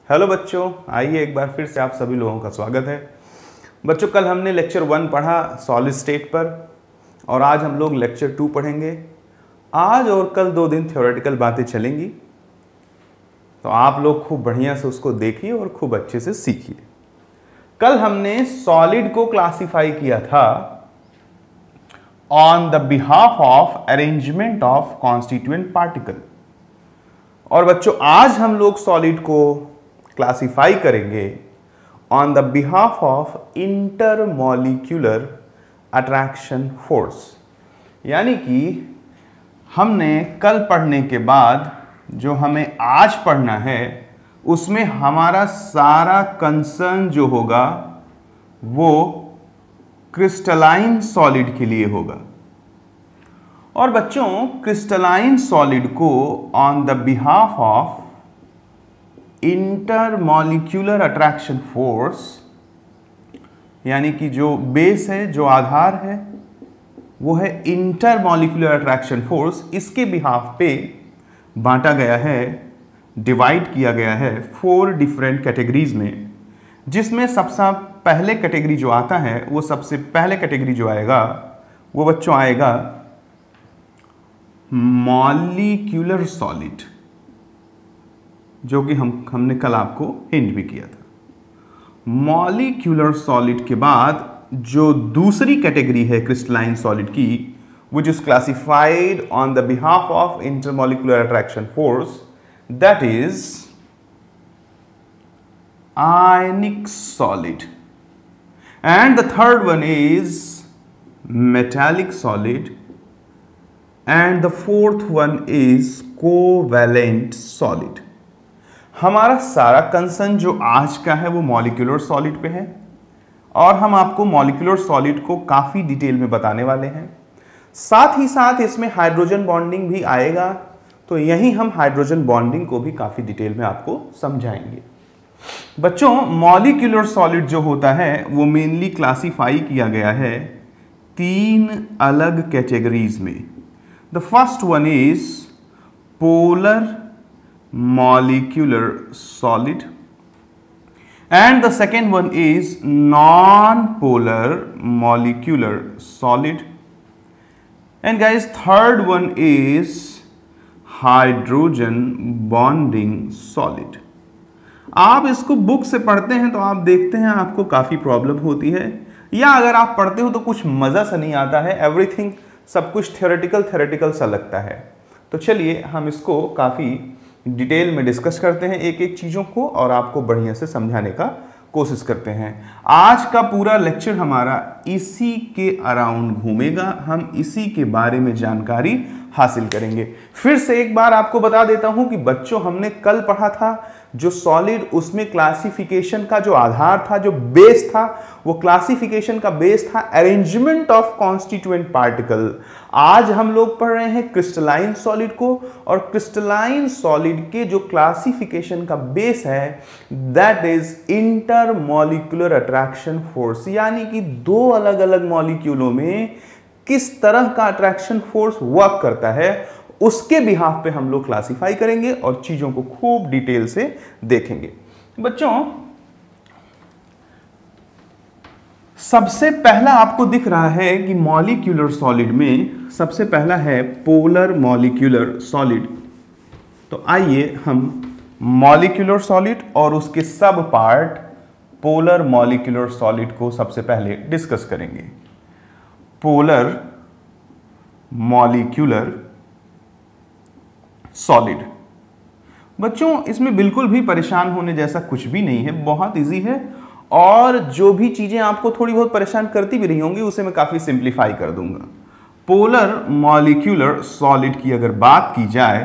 Hello बच्चों, आइए एक बार फिर से आप सभी लोगों का स्वागत है। बच्चों, कल हमने लेक्चर 1 पढ़ा सॉलिड स्टेट पर और आज हम लोग लेक्चर 2 पढ़ेंगे। आज और कल 2 दिन थ्योरेटिकल बातें चलेंगी, तो आप लोग खूब बढ़िया से उसको देखिए और खूब अच्छे से सीखिए। कल हमने सॉलिड को क्लासिफाई किया था on the behalf of arrangement of constituent particle, और बच्चों आज हम लोग सॉलिड को क्लासिफाई करेंगे on the behalf of intermolecular attraction force. यानी कि हमने कल पढ़ने के बाद जो हमें आज पढ़ना है उसमें हमारा सारा कंसर्न जो होगा वो क्रिस्टलाइन सॉलिड के लिए होगा। और बच्चों, क्रिस्टलाइन सॉलिड को on the behalf of intermolecular attraction force, यानी कि जो बेस है, जो आधार है, वो है इंटरमॉलिक्यूलर अट्रैक्शन फोर्स, इसके बिहाफ पे बांटा गया है, डिवाइड किया गया है 4 डिफरेंट कैटेगरीज में, जिसमें सबसे पहले कैटेगरी जो आता है वो सबसे पहले कैटेगरी जो आएगा वो बच्चों आएगा मॉलिक्यूलर सॉलिड, जो कि हमने कल आपको हिंट भी किया था। मॉलिक्यूलर सॉलिड के बाद जो दूसरी कैटेगरी है क्रिस्टलाइन सॉलिड की, which is classified on the behalf of intermolecular attraction force, that is ionic solid, and the third one is metallic solid, and the fourth one is covalent solid। हमारा सारा concern जो आज का है वो molecular solid पे है और हम आपको मॉलिक्यूलर सॉलिड को काफी डिटेल में बताने वाले हैं। साथ ही साथ इसमें हाइड्रोजन बॉन्डिंग भी आएगा, तो यहीं हम हाइड्रोजन बॉन्डिंग को भी काफी डिटेल में आपको समझाएंगे। बच्चों, मॉलिक्यूलर सॉलिड जो होता है वो मेनली क्लासिफाई किया गया है 3 अलग कैटेगरीज में। The first one is polar molecular solid, and the second one is non-polar molecular solid, and guys third one is hydrogen bonding solid। आप इसको बुक से पढ़ते हैं तो आप देखते हैं आपको काफ़ी प्रॉब्लम होती है, या अगर आप पढ़ते हो तो कुछ मज़ा सा नहीं आता है, एवरीथिंग सब कुछ थ्योरेटिकल सा लगता है। तो चलिए हम इसको काफ़ी डिटेल में डिस्कस करते हैं एक एक चीज़ों को और आपको बढ़िया से समझाने का कोशिश करते हैं। आज का पूरा लेक्चर हमारा इसी के अराउंड घूमेगा, हम इसी के बारे में जानकारी हासिल करेंगे। फिर से एक बार आपको बता देता हूं कि बच्चों, हमने कल पढ़ा था जो सॉलिड, उसमें क्लासिफिकेशन का जो आधार था, जो बेस था, वो क्लासिफिकेशन का बेस था अरेंजमेंट ऑफ कॉन्स्टिट्यूएंट पार्टिकल। आज हम लोग पढ़ रहे हैं क्रिस्टलाइन सॉलिड को, और क्रिस्टलाइन सॉलिड के जो क्लासिफिकेशन का बेस है that is intermolecular attraction force, यानी कि 2 अलग अलग मॉलिक्यूलों में किस तरह का अट्रैक्शन फोर्स वर्क करता है, उसके बिहाफ पे हम लोग क्लासिफाई करेंगे और चीजों को खूब डिटेल से देखेंगे। बच्चों, सबसे पहला आपको दिख रहा है कि मॉलिक्यूलर सॉलिड में सबसे पहला है पोलर मॉलिक्यूलर सॉलिड। तो आइए हम मॉलिक्यूलर सॉलिड और उसके सब पार्ट पोलर मॉलिक्यूलर सॉलिड को सबसे पहले डिस्कस करेंगे। Polar molecular solid. बच्चों, इसमें बिल्कुल भी परेशान होने जैसा कुछ भी नहीं है, बहुत इजी है, और जो भी चीजें आपको थोड़ी बहुत परेशान करती भी रही होंगी उसे मैं काफी सिंप्लीफाई कर दूंगा। पोलर मॉलिक्यूलर सॉलिड की अगर बात की जाए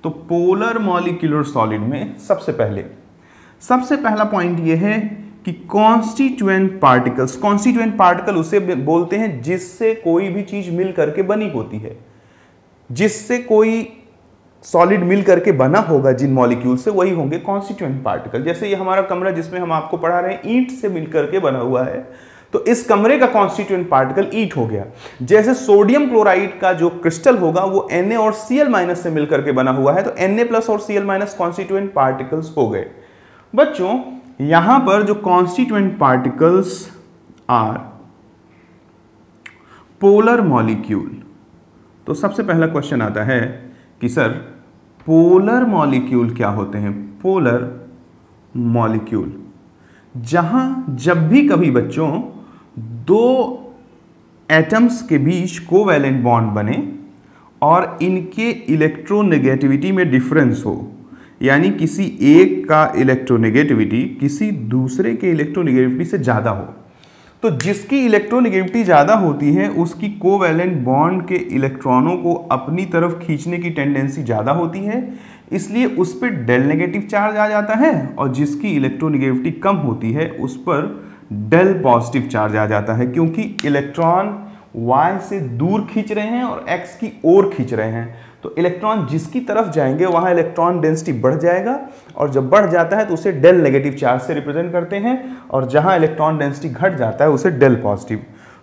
तो पोलर मॉलिक्यूलर सॉलिड में सबसे पहला पॉइंट यह है कि कॉन्स्टिट्यूएंट पार्टिकल्स, कॉन्स्टिट्यूएंट पार्टिकल उसे बोलते हैं जिससे कोई भी चीज मिल करके बनी होती है, जिससे कोई सॉलिड मिल करके बना होगा जिन मॉलिक्यूल से, वही होंगे कॉन्स्टिट्यूएंट पार्टिकल। जैसे ये हमारा कमरा जिसमें हम आपको पढ़ा रहे हैं ईंट से मिल करके बना हुआ है, तो इस कमरे का कॉन्स्टिट्यूएंट पार्टिकल ईंट हो गया। जैसे सोडियम क्लोराइड का जो क्रिस्टल होगा वो Na और Cl- से मिलकर के बना हुआ है, तो Na+ और Cl- कॉन्स्टिट्यूएंट पार्टिकल्स हो गए। बच्चों यहां पर जो constituent particles are polar molecule, तो सबसे पहला क्वेश्चन आता है कि सर पोलर मॉलिक्यूल क्या होते हैं। पोलर मॉलिक्यूल जहां जब भी कभी बच्चों दो एटम्स के बीच कोवैलेंट बॉन्ड बने और इनके इलेक्ट्रोनेगेटिविटी में डिफरेंस हो, यानी किसी एक का इलेक्ट्रोनेगेटिविटी किसी दूसरे के इलेक्ट्रोनेगेटिविटी से ज़्यादा हो, तो जिसकी इलेक्ट्रोनेगेटिविटी ज़्यादा होती है उसकी कोवैलेंट बॉन्ड के इलेक्ट्रॉनों को अपनी तरफ खींचने की टेंडेंसी ज़्यादा होती है, इसलिए उस पर डेल नेगेटिव चार्ज आ जाता है, और जिसकी इलेक्ट्रोनेगेटिविटी कम होती है उस पर डेल पॉजिटिव चार्ज आ जाता है, क्योंकि इलेक्ट्रॉन y से दूर खींच रहे हैं और x की ओर खींच रहे हैं। तो इलेक्ट्रॉन जिसकी तरफ जाएंगे वहां इलेक्ट्रॉन डेंसिटी बढ़ जाएगा, और जब बढ़ जाता है तो उसे डेल नेगेटिव चार्ज से रिप्रेजेंट करते हैं, और जहां इलेक्ट्रॉन डेंसिटी घट जाता है उसे डेल पॉजिटिव।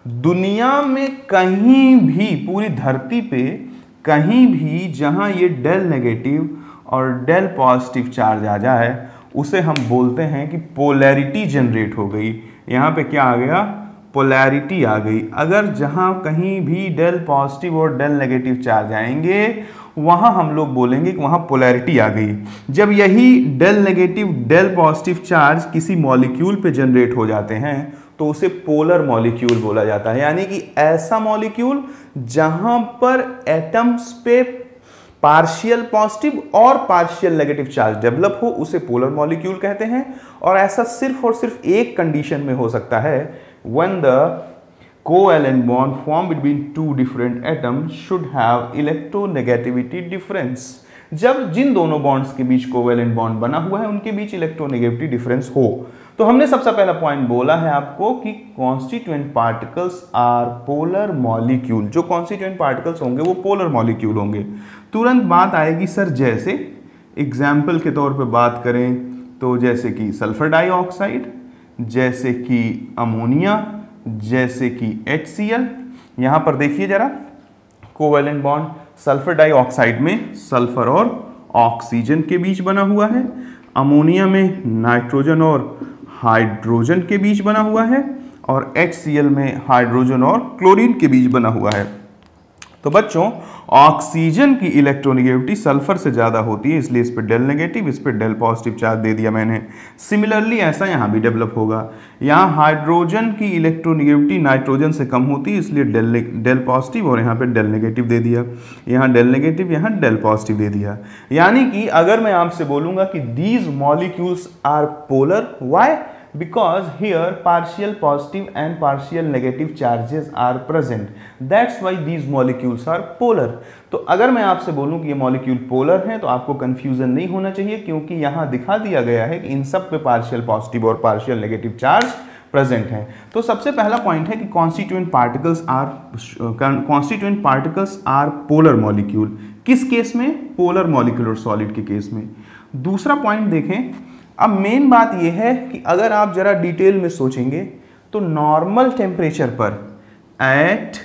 दुनिया में कहीं भी, पूरी धरती पे कहीं भी जहां ये डेल नेगेटिव और डेल पॉजिटिव चार्ज आ जाए उसे हम बोलते हैं कि पोलैरिटी जनरेट हो गई। यहाँ पे क्या आ गया, पोलैरिटी आ गई। अगर जहां कहीं भी डेल पॉजिटिव और डेल नेगेटिव चार्ज आएंगे वहां हम लोग बोलेंगे कि वहां पोलैरिटी आ गई। जब यही del negative del positive charge किसी मॉलिक्यूल पे जनरेट हो जाते हैं तो उसे पोलर मॉलिक्यूल बोला जाता है, यानी कि ऐसा मॉलिक्यूल जहां पर एटम्स पे पार्शियल पॉजिटिव और पार्शियल नेगेटिव चार्ज डेवलप हो उसे पोलर मॉलिक्यूल कहते हैं। और ऐसा सिर्फ और सिर्फ एक कंडीशन में हो सकता है, when the covalent bond formed between two different atoms should have electronegativity difference। जब जिन दोनों बॉन्ड्स के बीच कोवैलेंट बॉन्ड बना हुआ है उनके बीच इलेक्ट्रोनेगेटिविटी डिफरेंस हो। तो हमने सबसे पहला पॉइंट बोला है आपको कि constituent particles are polar molecule. जो कॉन्स्टिट्यूएंट पार्टिकल्स होंगे वो पोलर मॉलिक्यूल होंगे। तुरंत बात आएगी सर, जैसे एग्जाम्पल के तौर पे बात करें तो जैसे कि सल्फर डाइऑक्साइड, जैसे कि अमोनिया, जैसे कि HCl। यहां पर देखिए जरा, कोवैलेंट बॉन्ड सल्फर डाइऑक्साइड में सल्फर और ऑक्सीजन के बीच बना हुआ है, अमोनिया में नाइट्रोजन और हाइड्रोजन के बीच बना हुआ है, और HCl में हाइड्रोजन और क्लोरीन के बीच बना हुआ है। तो बच्चों ऑक्सीजन की इलेक्ट्रोनेगेटिविटी सल्फर से ज़्यादा होती है, इसलिए इस पर डेल नेगेटिव, इस पर डेल पॉजिटिव चार्ज दे दिया मैंने। सिमिलरली ऐसा यहाँ भी डेवलप होगा। यहाँ हाइड्रोजन की इलेक्ट्रोनेगेटिविटी नाइट्रोजन से कम होती है, इसलिए डेल पॉजिटिव, और यहाँ पे डेल नेगेटिव दे दिया। यहाँ डेल नेगेटिव, यहाँ डेल पॉजिटिव दे दिया। यानी कि अगर मैं आपसे बोलूँगा कि these molecules are polar, why? Because here partial positive and partial negative charges are present, that's why these molecules are polar। तो अगर मैं आपसे बोलूं कि ये मॉलिक्यूल पोलर हैं तो आपको कंफ्यूजन नहीं होना चाहिए, क्योंकि यहाँ दिखा दिया गया है कि इन सब पे पार्शियल पॉजिटिव और पार्शियल नेगेटिव चार्ज प्रेजेंट है। तो सबसे पहला पॉइंट है कि constituent particles are polar molecule. किस केस में? पोलर मॉलिक्यूल और सॉलिड के केस में। दूसरा पॉइंट देखें, अब मेन बात यह है कि अगर आप जरा डिटेल में सोचेंगे तो नॉर्मल टेम्परेचर पर एट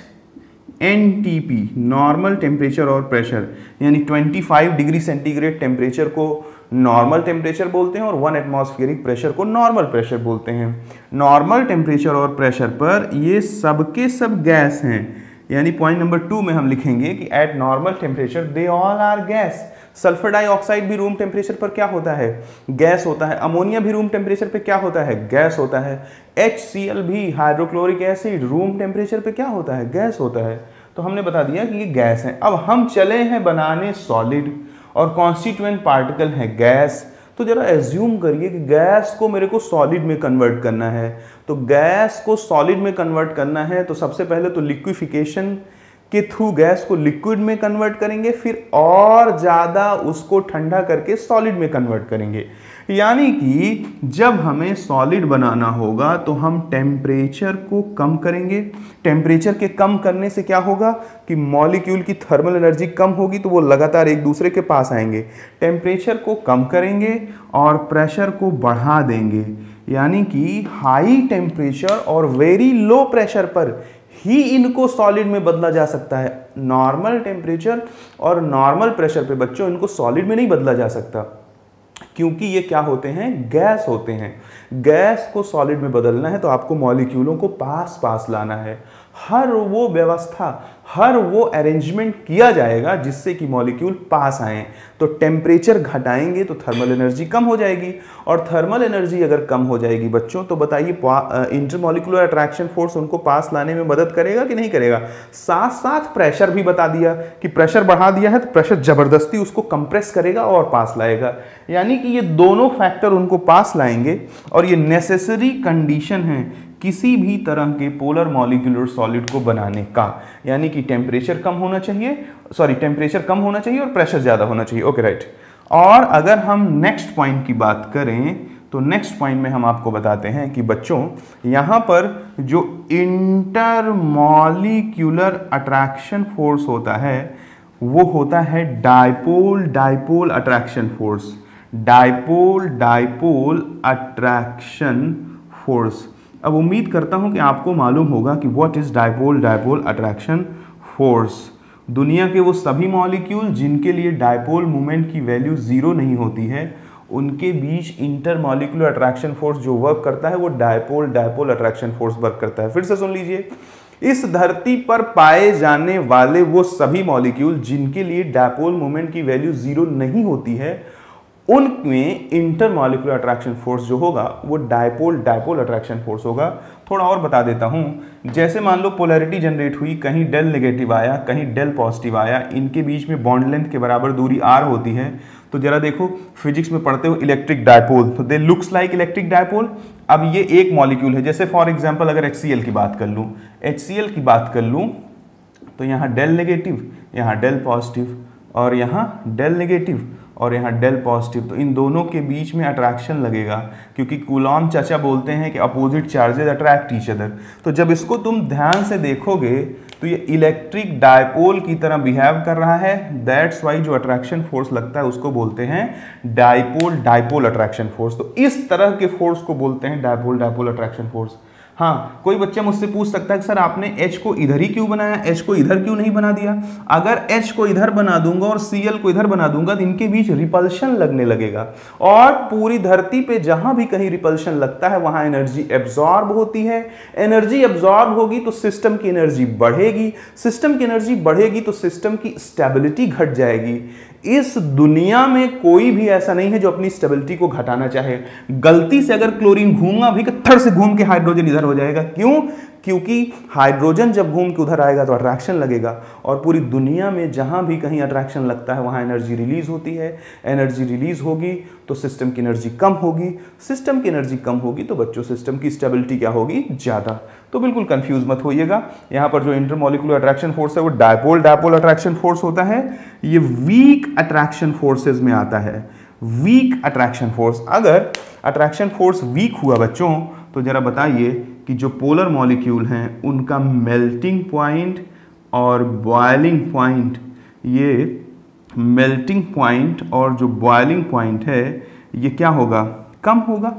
NTP, नॉर्मल टेम्परेचर और प्रेशर, यानी 25 डिग्री सेंटीग्रेड टेम्परेचर को नॉर्मल टेम्परेचर बोलते हैं और 1 एटमॉस्फेरिक प्रेशर को नॉर्मल प्रेशर बोलते हैं। नॉर्मल टेम्परेचर और प्रेशर पर ये सबके सब गैस हैं, यानी पॉइंट नंबर 2 में हम लिखेंगे कि at normal temperature they all are gas. Sulphur dioxide भी रूम टेम्परेचर पर क्या होता है? गैस होता है। अमोनिया भी रूम टेम्परेचर पे क्या होता है? गैस होता है। HCl भी, हाइड्रोक्लोरिक एसिड, रूम टेम्परेचर पे क्या होता है? गैस होता है। तो हमने बता दिया कि ये गैस है। अब हम चले हैं बनाने सॉलिड, और कॉन्स्टिट्यूएंट पार्टिकल है गैस। तो जरा एज्यूम करिए कि गैस को मेरे को सॉलिड में कन्वर्ट करना है। तो गैस को सॉलिड में कन्वर्ट करना है तो सबसे पहले तो लिक्विफिकेशन के थ्रू गैस को लिक्विड में कन्वर्ट करेंगे, फिर और ज़्यादा उसको ठंडा करके सॉलिड में कन्वर्ट करेंगे। यानी कि जब हमें सॉलिड बनाना होगा तो हम टेम्परेचर को कम करेंगे। टेम्परेचर के कम करने से क्या होगा कि मॉलिक्यूल की थर्मल एनर्जी कम होगी, तो वो लगातार एक दूसरे के पास आएंगे। टेम्परेचर को कम करेंगे और प्रेशर को बढ़ा देंगे, यानी कि हाई टेम्परेचर और वेरी लो प्रेशर पर ही इनको सॉलिड में बदला जा सकता है। नॉर्मल टेम्परेचर और नॉर्मल प्रेशर पे बच्चों इनको सॉलिड में नहीं बदला जा सकता। क्योंकि ये क्या होते हैं, गैस होते हैं। गैस को सॉलिड में बदलना है तो आपको मॉलिक्यूलों को पास पास लाना है। हर वो व्यवस्था, हर वो अरेंजमेंट किया जाएगा जिससे कि मॉलिक्यूल पास आए। तो टेम्परेचर घटाएंगे तो थर्मल एनर्जी कम हो जाएगी, और थर्मल एनर्जी अगर कम हो जाएगी बच्चों तो बताइए इंटरमॉलिक्यूलर अट्रैक्शन फोर्स उनको पास लाने में मदद करेगा कि नहीं करेगा। साथ साथ प्रेशर भी बता दिया कि प्रेशर बढ़ा दिया है तो प्रेशर जबरदस्ती उसको कंप्रेस करेगा और पास लाएगा। यानी कि ये दोनों फैक्टर उनको पास लाएंगे, और ये नेसेसरी कंडीशन है किसी भी तरह के पोलर मॉलिक्यूलर सॉलिड को बनाने का। यानी कि टेम्परेचर कम होना चाहिए, टेम्परेचर कम होना चाहिए और प्रेशर ज़्यादा होना चाहिए। Okay right. और अगर हम नेक्स्ट पॉइंट की बात करें तो नेक्स्ट पॉइंट में हम आपको बताते हैं कि बच्चों यहाँ पर जो इंटरमॉलिक्यूलर अट्रैक्शन फोर्स होता है वो होता है dipole dipole attraction force. Dipole dipole attraction force. अब उम्मीद करता हूं कि आपको मालूम होगा कि what is dipole dipole attraction force. दुनिया के वो सभी मॉलिक्यूल जिनके लिए डाइपोल मोमेंट की वैल्यू जीरो नहीं होती है उनके बीच इंटरमॉलिक्यूलर अट्रैक्शन फोर्स जो वर्क करता है वो dipole dipole attraction force work करता है। फिर से सुन लीजिए, इस धरती पर पाए जाने वाले वो सभी मॉलिक्यूल जिनके लिए डाइपोल मोमेंट की वैल्यू जीरो नहीं होती है उनमें इंटरमॉलिक्यूलर अट्रैक्शन फोर्स जो होगा वो डाइपोल डाइपोल अट्रैक्शन फोर्स होगा। थोड़ा और बता देता हूं, जैसे मान लो पोलैरिटी जनरेट हुई, कहीं डेल नेगेटिव आया कहीं डेल पॉजिटिव आया, इनके बीच में बॉन्ड लेंथ के बराबर दूरी r होती है। तो जरा देखो फिजिक्स में पढ़ते हो इलेक्ट्रिक डाइपोल, तो दे लुक्स लाइक इलेक्ट्रिक डाइपोल। अब ये एक मॉलिक्यूल है, जैसे फॉर एग्जांपल अगर HCl की बात कर लूँ, HCl की बात कर लूँ तो यहाँ डेल नेगेटिव, यहाँ डेल पॉजिटिव, और यहाँ डेल नेगेटिव और यहाँ डेल पॉजिटिव। तो इन दोनों के बीच में अट्रैक्शन लगेगा क्योंकि कूलॉम चाचा बोलते हैं कि opposite charges attract each other. तो जब इसको तुम ध्यान से देखोगे तो ये इलेक्ट्रिक डाइपोल की तरह बिहेव कर रहा है। दैट्स वाई जो अट्रैक्शन फोर्स लगता है उसको बोलते हैं डाइपोल डाइपोल अट्रैक्शन फोर्स। तो इस तरह के फोर्स को बोलते हैं डाइपोल डाइपोल अट्रैक्शन फोर्स। हाँ, कोई बच्चा मुझसे पूछ सकता है कि सर आपने H को इधर ही क्यों बनाया, H को इधर क्यों नहीं बना दिया। अगर H को इधर बना दूंगा और Cl को इधर बना दूंगा तो इनके बीच रिपल्शन लगने लगेगा, और पूरी धरती पे जहां भी कहीं रिपल्शन लगता है वहां एनर्जी एब्जॉर्ब होती है। एनर्जी एब्जॉर्ब होगी तो सिस्टम की एनर्जी बढ़ेगी, सिस्टम की एनर्जी बढ़ेगी तो सिस्टम की स्टेबिलिटी घट जाएगी। इस दुनिया में कोई भी ऐसा नहीं है जो अपनी स्टेबिलिटी को घटाना चाहे। गलती से अगर क्लोरीन घूमा भी थड़ से घूम के हाइड्रोजन इधर हो जाएगा। क्यों? क्योंकि हाइड्रोजन जब घूम के उधर आएगा तो अट्रैक्शन लगेगा, और पूरी दुनिया में जहां भी कहीं अट्रैक्शन लगता है वहां एनर्जी रिलीज होती है। एनर्जी रिलीज होगी तो सिस्टम की एनर्जी कम होगी, सिस्टम की एनर्जी कम होगी तो बच्चों सिस्टम की स्टेबिलिटी क्या होगी, ज्यादा। तो बिल्कुल कंफ्यूज मत होइएगा, यहाँ पर जो इंटरमॉलिक्यूलर अट्रैक्शन फोर्स है वो डाइपोल डाइपोल अट्रैक्शन फोर्स होता है। ये वीक अट्रैक्शन फोर्सेज में आता है। वीक अट्रैक्शन फोर्स, अगर अट्रैक्शन फोर्स वीक हुआ बच्चों तो जरा बताइए कि जो पोलर मॉलिक्यूल हैं उनका मेल्टिंग पॉइंट और बॉइलिंग पॉइंट, ये मेल्टिंग पॉइंट और जो बॉइलिंग पॉइंट है ये क्या होगा, कम होगा।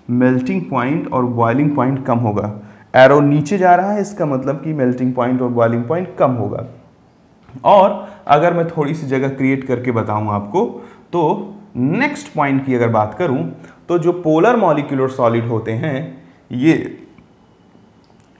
मेल्टिंग पॉइंट और बॉइलिंग पॉइंट कम होगा। एरो नीचे जा रहा है, इसका मतलब कि मेल्टिंग पॉइंट और बॉइलिंग पॉइंट कम होगा। और अगर मैं थोड़ी सी जगह क्रिएट करके बताऊं आपको तो नेक्स्ट पॉइंट की अगर बात करूं तो जो पोलर मॉलिक्यूलर सॉलिड होते हैं ये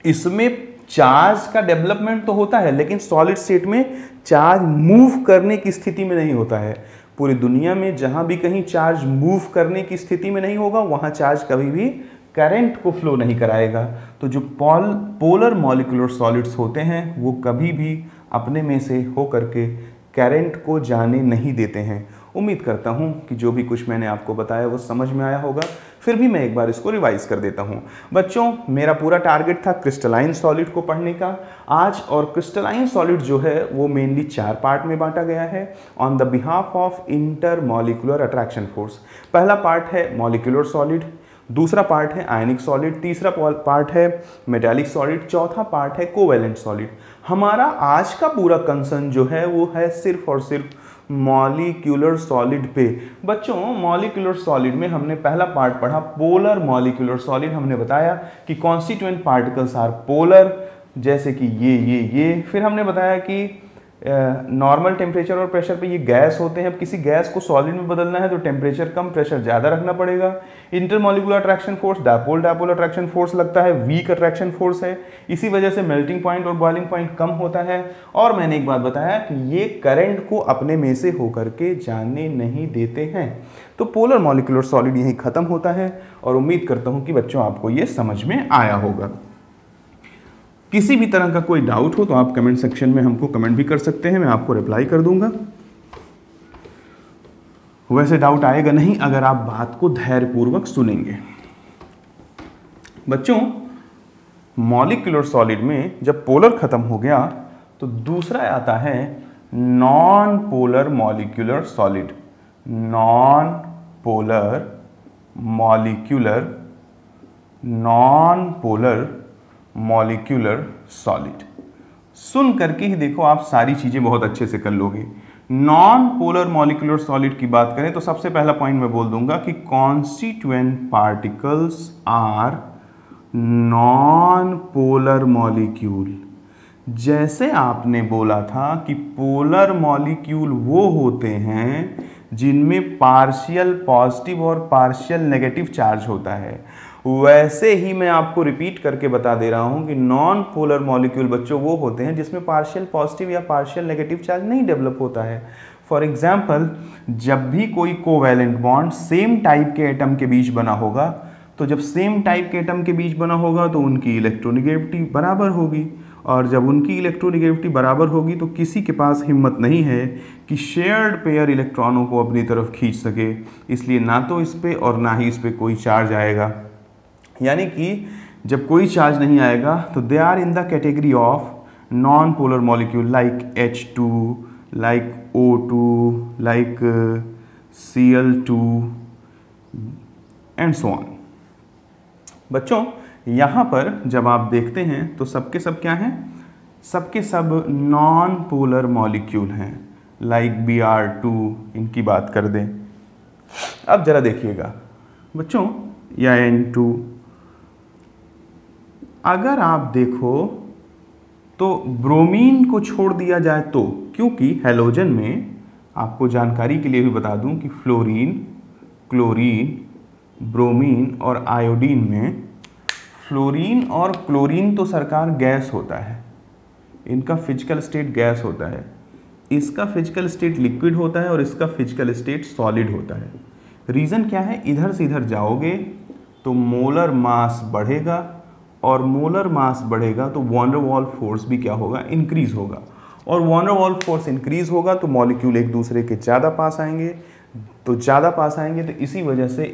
इसमें चार्ज का डेवलपमेंट तो होता है लेकिन सॉलिड स्टेट में चार्ज मूव करने की स्थिति में नहीं होता है। पूरी दुनिया में जहां भी कहीं चार्ज मूव करने की स्थिति में नहीं होगा वहां चार्ज कभी भी करंट को फ्लो नहीं कराएगा। तो जो पोलर मॉलिक्यूलर सॉलिड्स होते हैं वो कभी भी अपने में से होकर के करंट को जाने नहीं देते हैं। उम्मीद करता हूं कि जो भी कुछ मैंने आपको बताया वो समझ में आया होगा। फिर भी मैं एक बार इसको रिवाइज कर देता हूं। बच्चों, मेरा पूरा टारगेट था क्रिस्टलाइन सॉलिड को पढ़ने का आज, और क्रिस्टलाइन सॉलिड जो है वो मेनली 4 पार्ट में बांटा गया है on the behalf of intermolecular attraction force. पहला पार्ट है मॉलिक्यूलर सॉलिड, दूसरा पार्ट है आयनिक सॉलिड, तीसरा पार्ट है मेटालिक सॉलिड, चौथा पार्ट है कोवेलेंट सॉलिड। हमारा आज का पूरा कंसर्न जो है वो है सिर्फ और सिर्फ मॉलिक्यूलर सॉलिड पे। बच्चों, मॉलिक्यूलर सॉलिड में हमने पहला पार्ट पढ़ा पोलर मॉलिक्यूलर सॉलिड। हमने बताया कि कॉन्स्टिट्यूएंट पार्टिकल्स आर पोलर, जैसे कि ये। फिर हमने बताया कि नॉर्मल टेम्परेचर और प्रेशर पे ये गैस होते हैं। अब किसी गैस को सॉलिड में बदलना है तो टेम्परेचर कम प्रेशर ज़्यादा रखना पड़ेगा। Intermolecular attraction force dipole dipole attraction force लगता है, वीक अट्रैक्शन फोर्स है, इसी वजह से मेल्टिंग पॉइंट और बॉइलिंग पॉइंट कम होता है। और मैंने एक बात बताया कि ये करंट को अपने में से होकर के जाने नहीं देते हैं। तो पोलर मॉलिक्यूलर सॉलिड यहीं खत्म होता है और उम्मीद करता हूँ कि बच्चों आपको ये समझ में आया होगा। किसी भी तरह का कोई डाउट हो तो आप कमेंट सेक्शन में हमको कमेंट भी कर सकते हैं, मैं आपको रिप्लाई कर दूंगा। वैसे डाउट आएगा नहीं अगर आप बात को धैर्यपूर्वक सुनेंगे। बच्चों, मॉलिक्यूलर सॉलिड में जब पोलर खत्म हो गया तो दूसरा आता है non polar molecular solid. Non polar molecular solid. सुन करके ही देखो आप सारी चीजें बहुत अच्छे से कर लोगे। नॉन पोलर मॉलिक्यूलर सॉलिड की बात करें तो सबसे पहला पॉइंट मैं बोल दूंगा कि constituent particles are non polar molecule. जैसे आपने बोला था कि पोलर मॉलिक्यूल वो होते हैं जिनमें पार्शियल पॉजिटिव और पार्शियल नेगेटिव चार्ज होता है, वैसे ही मैं आपको रिपीट करके बता दे रहा हूं कि नॉन पोलर मॉलिक्यूल बच्चों वो होते हैं जिसमें पार्शियल पॉजिटिव या पार्शियल नेगेटिव चार्ज नहीं डेवलप होता है। फॉर एग्जाम्पल, जब भी कोई कोवैलेंट बॉन्ड सेम टाइप के एटम के बीच बना होगा, तो जब सेम टाइप के एटम के बीच बना होगा तो उनकी इलेक्ट्रोनेगेटिविटी बराबर होगी, और जब उनकी इलेक्ट्रोनेगेटिविटी बराबर होगी तो किसी के पास हिम्मत नहीं है कि शेयर्ड पेयर इलेक्ट्रॉनों को अपनी तरफ खींच सके, इसलिए ना तो इस पे और ना ही इस पे कोई चार्ज आएगा। यानी कि जब कोई चार्ज नहीं आएगा तो they are in the category of non polar molecule like H2, like O2, like Cl2 and so on. बच्चों, यहाँ पर जब आप देखते हैं तो सबके सब क्या हैं? सबके सब नॉन पोलर मॉलिक्यूल हैं, लाइक Br2, इनकी बात कर दें। अब जरा देखिएगा बच्चों, या N2, अगर आप देखो तो ब्रोमीन को छोड़ दिया जाए तो, क्योंकि हैलोजन में आपको जानकारी के लिए भी बता दूं कि फ्लोरीन, क्लोरीन, ब्रोमीन और आयोडीन में फ्लोरीन और क्लोरीन तो सरकार गैस होता है, इनका फिजिकल स्टेट गैस होता है, इसका फिजिकल स्टेट लिक्विड होता है और इसका फिजिकल स्टेट सॉलिड होता है। रीज़न क्या है? इधर से इधर जाओगे तो मोलर मास बढ़ेगा, और मोलर मास बढ़ेगा तो वॉन डेर वाल्स फोर्स भी क्या होगा? इंक्रीज होगा, और van der Waals force increase होगा तो मॉलिक्यूल एक दूसरे के ज़्यादा पास आएंगे, तो इसी वजह से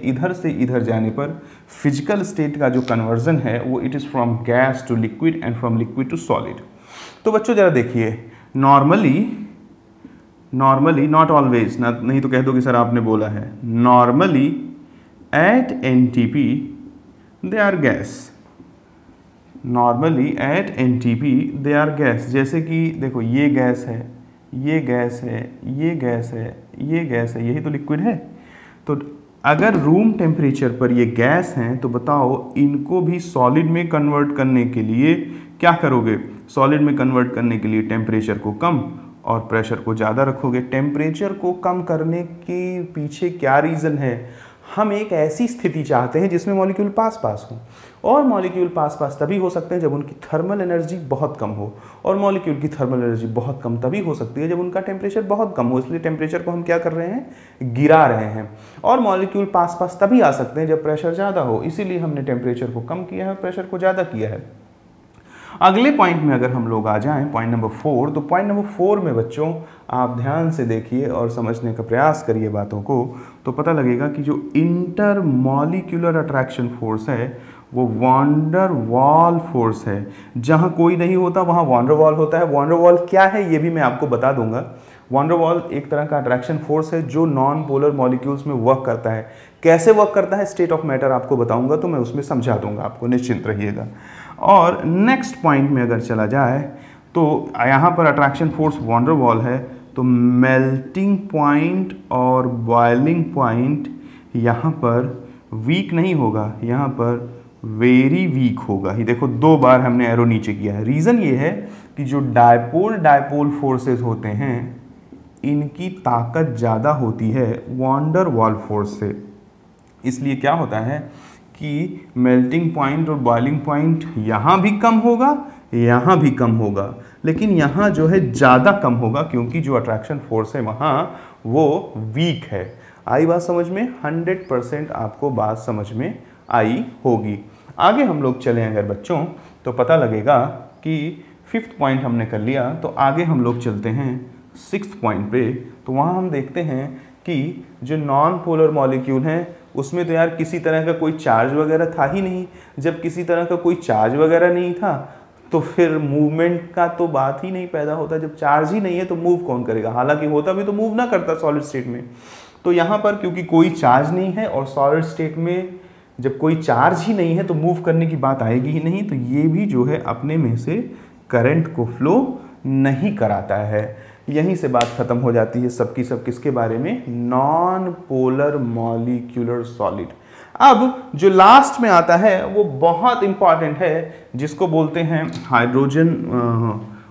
इधर जाने पर फिजिकल स्टेट का जो कन्वर्जन है वो it is from gas to liquid and from liquid to solid. तो बच्चों जरा देखिए, नॉर्मली, नॉट ऑलवेज, नहीं तो कह दो कि सर आपने बोला है, normally at NTP they are gas, normally at NTP they are gas. जैसे कि देखो, ये गैस है, ये गैस है, ये गैस है, ये गैस है, यही तो लिक्विड है। तो अगर रूम टेम्परेचर पर ये गैस हैं तो बताओ इनको भी सॉलिड में कन्वर्ट करने के लिए क्या करोगे? सॉलिड में कन्वर्ट करने के लिए टेम्परेचर को कम और प्रेशर को ज़्यादा रखोगे। टेम्परेचर को कम करने के पीछे क्या रीज़न है? हम एक ऐसी स्थिति चाहते हैं जिसमें मॉलिक्यूल पास पास हो, और मॉलिक्यूल पास पास तभी हो सकते हैं जब उनकी थर्मल एनर्जी बहुत कम हो, और मॉलिक्यूल की थर्मल एनर्जी बहुत कम तभी हो सकती है जब उनका टेम्परेचर बहुत कम हो। इसलिए टेम्परेचर को हम क्या कर रहे हैं? गिरा रहे हैं। और मॉलिक्यूल पास पास तभी आ सकते हैं जब प्रेशर ज़्यादा हो, इसीलिए हमने टेम्परेचर को कम किया है, प्रेशर को ज़्यादा किया है। अगले पॉइंट में अगर हम लोग आ जाएं, पॉइंट नंबर 4, तो पॉइंट नंबर 4 में बच्चों आप ध्यान से देखिए और समझने का प्रयास करिए बातों को, तो पता लगेगा कि जो इंटर मॉलिक्यूलर अट्रैक्शन फोर्स है वो वॉन डेर वाल फोर्स है। जहाँ कोई नहीं होता वहाँ वॉन डेर वाल होता है। वॉन डेर वाल क्या है ये भी मैं आपको बता दूंगा। वॉन डेर वाल एक तरह का अट्रैक्शन फोर्स है जो नॉन पोलर मॉलिक्यूल्स में वर्क करता है। कैसे वर्क करता है स्टेट ऑफ मैटर आपको बताऊंगा, तो मैं उसमें समझा दूंगा आपको, निश्चिंत रहिएगा। और नेक्स्ट पॉइंट में अगर चला जाए तो यहाँ पर अट्रैक्शन फोर्स वॉन डेर वाल है, तो मेल्टिंग पॉइंट और बॉइलिंग पॉइंट यहाँ पर वीक नहीं होगा, यहाँ पर वेरी वीक होगा। ये देखो 2 बार हमने एरो नीचे किया है। रीज़न ये है कि जो डायपोल डायपोल फोर्सेस होते हैं इनकी ताकत ज़्यादा होती है वॉन डर वाल फोर्स से। इसलिए क्या होता है कि मेल्टिंग पॉइंट और बॉइलिंग पॉइंट यहाँ भी कम होगा, यहाँ भी कम होगा, लेकिन यहाँ जो है ज़्यादा कम होगा क्योंकि जो अट्रैक्शन फोर्स है वहाँ वो वीक है। आई बात समझ में? 100% आपको बात समझ में आई होगी। आगे हम लोग चलें अगर बच्चों तो पता लगेगा कि 5th पॉइंट हमने कर लिया, तो आगे हम लोग चलते हैं 6th पॉइंट पे। तो वहाँ हम देखते हैं कि जो नॉन पोलर मॉलिक्यूल हैं उसमें तो यार किसी तरह का कोई चार्ज वगैरह था ही नहीं। जब किसी तरह का कोई चार्ज वगैरह नहीं था तो फिर मूवमेंट का तो बात ही नहीं पैदा होता। जब चार्ज ही नहीं है तो मूव कौन करेगा? हालांकि होता भी तो मूव ना करता सॉलिड स्टेट में। तो यहाँ पर क्योंकि कोई चार्ज नहीं है और सॉलिड स्टेट में जब कोई चार्ज ही नहीं है तो मूव करने की बात आएगी ही नहीं, तो ये भी जो है अपने में से करंट को फ्लो नहीं कराता है। यहीं से बात खत्म हो जाती है सबकी सब किसके बारे में? Non polar molecular solid. अब जो लास्ट में आता है वो बहुत इंपॉर्टेंट है, जिसको बोलते हैं हाइड्रोजन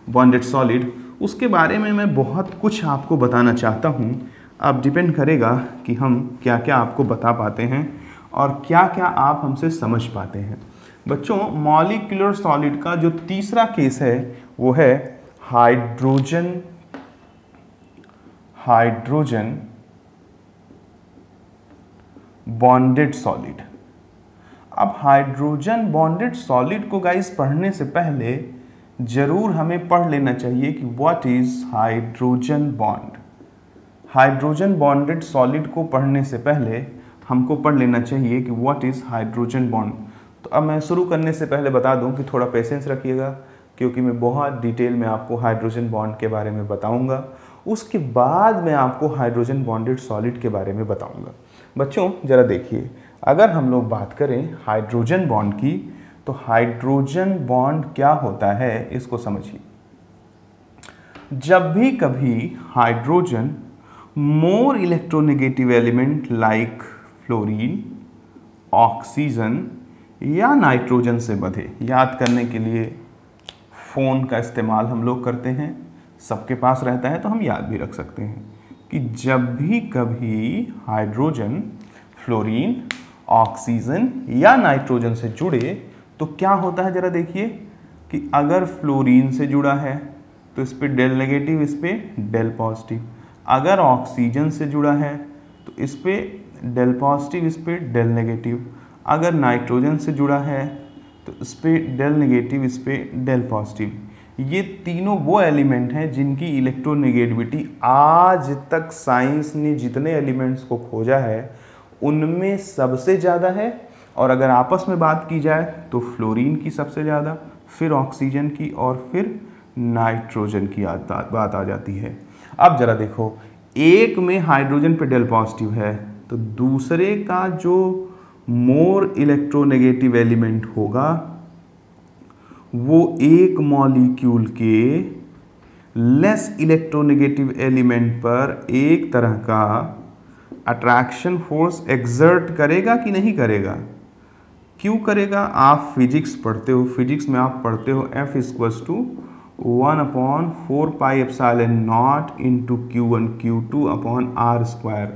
बॉन्डेड सॉलिड। उसके बारे में मैं बहुत कुछ आपको बताना चाहता हूँ। अब डिपेंड करेगा कि हम क्या क्या आपको बता पाते हैं और क्या क्या आप हमसे समझ पाते हैं। बच्चों, मॉलिक्यूलर सॉलिड का जो तीसरा केस है वो है हाइड्रोजन बॉन्डेड सॉलिड। अब हाइड्रोजन बॉन्डेड सॉलिड को गाइस पढ़ने से पहले जरूर हमें पढ़ लेना चाहिए कि what is hydrogen bond. Hydrogen bonded solid को पढ़ने से पहले हमको पढ़ लेना चाहिए कि व्हाट इज हाइड्रोजन बॉन्ड। तो अब मैं शुरू करने से पहले बता दूं कि थोड़ा पेशेंस रखिएगा, क्योंकि मैं बहुत डिटेल में आपको हाइड्रोजन बॉन्ड के बारे में बताऊंगा। उसके बाद मैं आपको हाइड्रोजन बॉन्डेड सॉलिड के बारे में बताऊंगा। बच्चों ज़रा देखिए, अगर हम लोग बात करें हाइड्रोजन बॉन्ड की, तो हाइड्रोजन बॉन्ड क्या होता है इसको समझिए। जब भी कभी hydrogen more electronegative element like fluorine, oxygen या नाइट्रोजन से बंधे, याद करने के लिए फ़ोन का इस्तेमाल हम लोग करते हैं, सबके पास रहता है तो हम याद भी रख सकते हैं कि जब भी कभी हाइड्रोजन फ्लोरीन, ऑक्सीजन या नाइट्रोजन से जुड़े तो क्या होता है, ज़रा देखिए कि अगर फ्लोरीन से जुड़ा है तो इस पर डेल नेगेटिव, इस पर डेल पॉजिटिव। अगर ऑक्सीजन से जुड़ा है तो इस पर डेल पॉजिटिव, इस पर डेल नेगेटिव। अगर नाइट्रोजन से जुड़ा है तो इस पर डेल नेगेटिव, इस पर डेल पॉजिटिव। ये तीनों वो एलिमेंट हैं जिनकी इलेक्ट्रोनेगेटिविटी आज तक साइंस ने जितने एलिमेंट्स को खोजा है उनमें सबसे ज़्यादा है। और अगर आपस में बात की जाए तो फ्लोरीन की सबसे ज़्यादा, फिर ऑक्सीजन की और फिर नाइट्रोजन की बात आ जाती है। अब ज़रा देखो, एक में हाइड्रोजन पे डेल पॉजिटिव है तो दूसरे का जो मोर इलेक्ट्रोनेगेटिव एलिमेंट होगा वो एक मॉलिक्यूल के लेस इलेक्ट्रोनेगेटिव एलिमेंट पर एक तरह का अट्रैक्शन फोर्स एक्सर्ट करेगा कि नहीं करेगा? क्यों करेगा? आप फिजिक्स पढ़ते हो, फिजिक्स में आप पढ़ते हो F = 1/4πε0 into Q1 Q2 upon R²,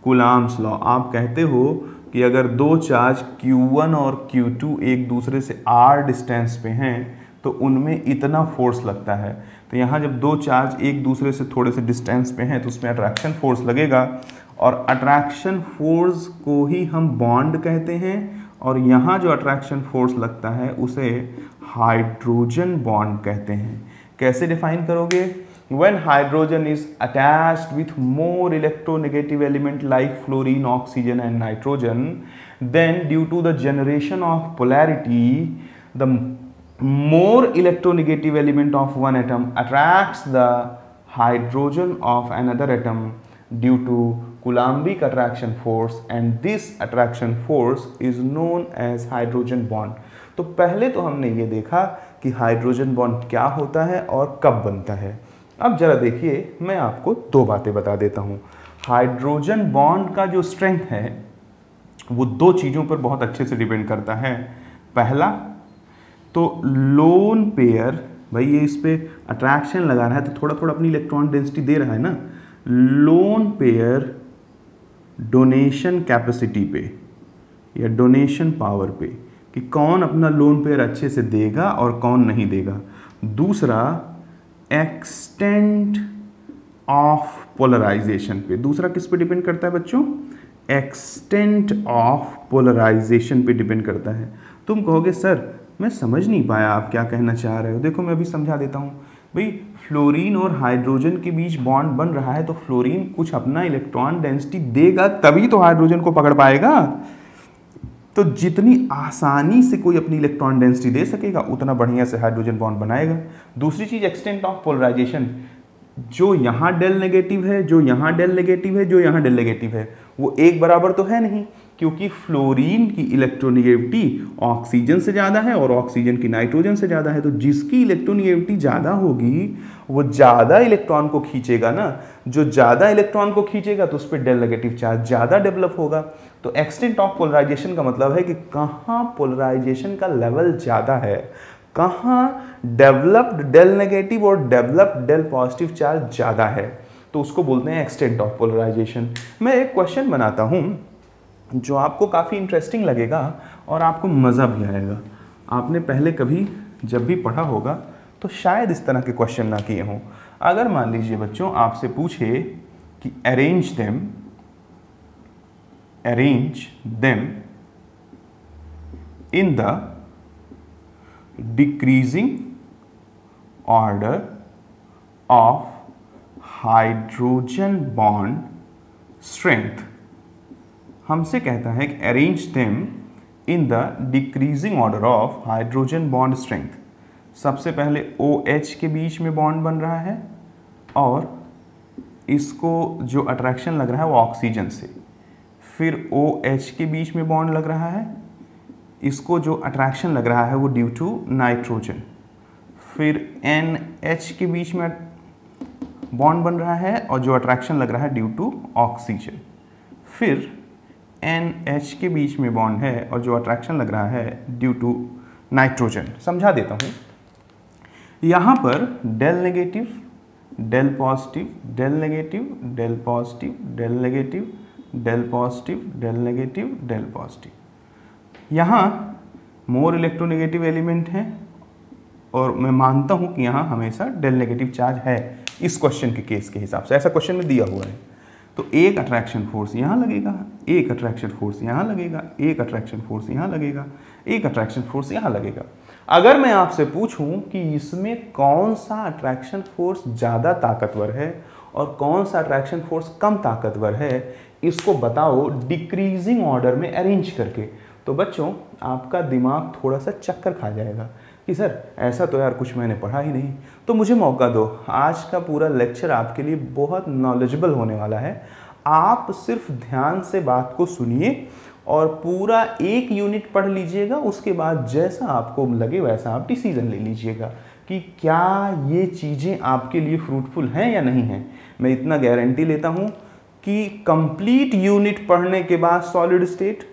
Coulomb's law. आप कहते हो कि अगर दो चार्ज Q1 और Q2 एक दूसरे से R डिस्टेंस पे हैं तो उनमें इतना फोर्स लगता है। तो यहाँ जब दो चार्ज एक दूसरे से थोड़े से डिस्टेंस पे हैं तो उसमें अट्रैक्शन फोर्स लगेगा, और अट्रैक्शन फोर्स को ही हम बॉन्ड कहते हैं। और यहाँ जो अट्रैक्शन फोर्स लगता है उसे हाइड्रोजन बॉन्ड कहते हैं। कैसे डिफाइन करोगे? When hydrogen is attached with more electronegative element like fluorine, oxygen and nitrogen, then due to the generation of polarity, the more electronegative element of one atom attracts the hydrogen of another atom due to Coulombic attraction force, and this attraction force is known as hydrogen bond. तो पहले तो हमने ये देखा कि hydrogen bond क्या होता है और कब बनता है। अब जरा देखिए, मैं आपको दो बातें बता देता हूँ। हाइड्रोजन बॉन्ड का जो स्ट्रेंथ है वो दो चीज़ों पर बहुत अच्छे से डिपेंड करता है। पहला तो लोन पेयर भाई ये इस पे अट्रैक्शन लगा रहा है तो थोड़ा थोड़ा अपनी इलेक्ट्रॉन डेंसिटी दे रहा है ना। लोन पेयर डोनेशन कैपेसिटी पे या डोनेशन पावर पे कि कौन अपना लोन पेयर अच्छे से देगा और कौन नहीं देगा। दूसरा एक्सटेंट ऑफ पोलराइजेशन पे, दूसरा किस पे डिपेंड करता है बच्चों, एक्सटेंट ऑफ पोलराइजेशन पे डिपेंड करता है। तुम कहोगे सर मैं समझ नहीं पाया आप क्या कहना चाह रहे हो। देखो मैं अभी समझा देता हूँ। भाई फ्लोरीन और हाइड्रोजन के बीच बॉन्ड बन रहा है तो फ्लोरीन कुछ अपना इलेक्ट्रॉन डेंसिटी देगा तभी तो हाइड्रोजन को पकड़ पाएगा। तो जितनी आसानी से कोई अपनी इलेक्ट्रॉन डेंसिटी दे सकेगा उतना बढ़िया से हाइड्रोजन बॉन्ड बनाएगा। दूसरी चीज एक्सटेंट ऑफ पोलराइजेशन, जो यहाँ डेल नेगेटिव है, जो यहाँ डेल नेगेटिव है, जो यहाँ डेल नेगेटिव है, वो एक बराबर तो है नहीं, क्योंकि फ्लोरीन की इलेक्ट्रोनेगेटिविटी ऑक्सीजन से ज़्यादा है और ऑक्सीजन की नाइट्रोजन से ज़्यादा है। तो जिसकी इलेक्ट्रोनेगेटिविटी ज़्यादा होगी वो ज़्यादा इलेक्ट्रॉन को खींचेगा ना। जो ज़्यादा इलेक्ट्रॉन को खींचेगा तो उस पर डेल नेगेटिव चार्ज ज़्यादा डेवलप होगा। तो एक्सटेंट ऑफ पोलराइजेशन का मतलब है कि कहाँ पोलराइजेशन का लेवल ज़्यादा है, कहाँ डेवलप्ड डेल नेगेटिव और डेवलप्ड डेल पॉजिटिव चार्ज ज़्यादा है, तो उसको बोलते हैं एक्सटेंट ऑफ पोलराइजेशन। मैं एक क्वेश्चन बनाता हूँ जो आपको काफ़ी इंटरेस्टिंग लगेगा और आपको मज़ा भी आएगा। आपने पहले कभी जब भी पढ़ा होगा तो शायद इस तरह के क्वेश्चन ना किए हों। अगर मान लीजिए बच्चों आपसे पूछे कि arrange them in the decreasing order of hydrogen bond strength, हमसे कहता है कि arrange them in the decreasing order of hydrogen bond strength. सबसे पहले OH के बीच में बॉन्ड बन रहा है और इसको जो अट्रैक्शन लग रहा है वो ऑक्सीजन से, फिर OH के बीच में बॉन्ड लग रहा है, इसको जो अट्रैक्शन लग रहा है वो ड्यू टू नाइट्रोजन, फिर NH के बीच में बॉन्ड बन रहा है और जो अट्रैक्शन लग रहा है ड्यू टू ऑक्सीजन, फिर NH के बीच में बॉन्ड है और जो अट्रैक्शन लग रहा है ड्यू टू नाइट्रोजन। समझा देता हूँ। यहाँ पर del negative, del positive, del negative, del positive, del negative, del positive, del negative, del positive. यहाँ मोर इलेक्ट्रोनेगेटिव एलिमेंट हैं और मैं मानता हूँ कि यहाँ हमेशा डेल नेगेटिव चार्ज है इस क्वेश्चन के केस के हिसाब से, ऐसा क्वेश्चन में दिया हुआ है। तो एक अट्रैक्शन फोर्स यहाँ लगेगा, एक अट्रैक्शन फोर्स यहाँ लगेगा, एक अट्रैक्शन फोर्स यहाँ लगेगा, एक अट्रैक्शन फोर्स यहाँ लगेगा। अगर मैं आपसे पूछूं कि इसमें कौन सा अट्रैक्शन फोर्स ज़्यादा ताकतवर है और कौन सा अट्रैक्शन फोर्स कम ताकतवर है, इसको बताओ डिक्रीजिंग ऑर्डर में अरेंज करके, तो बच्चों आपका दिमाग थोड़ा सा चक्कर खा जाएगा कि सर ऐसा तो यार कुछ मैंने पढ़ा ही नहीं। तो मुझे मौका दो, आज का पूरा लेक्चर आपके लिए बहुत नॉलेजेबल होने वाला है। आप सिर्फ ध्यान से बात को सुनिए और पूरा एक यूनिट पढ़ लीजिएगा, उसके बाद जैसा आपको लगे वैसा आप डिसीजन ले लीजिएगा कि क्या ये चीज़ें आपके लिए फ्रूटफुल हैं या नहीं हैं। मैं इतना गारंटी लेता हूँ कि कंप्लीट यूनिट पढ़ने के बाद सॉलिड स्टेट,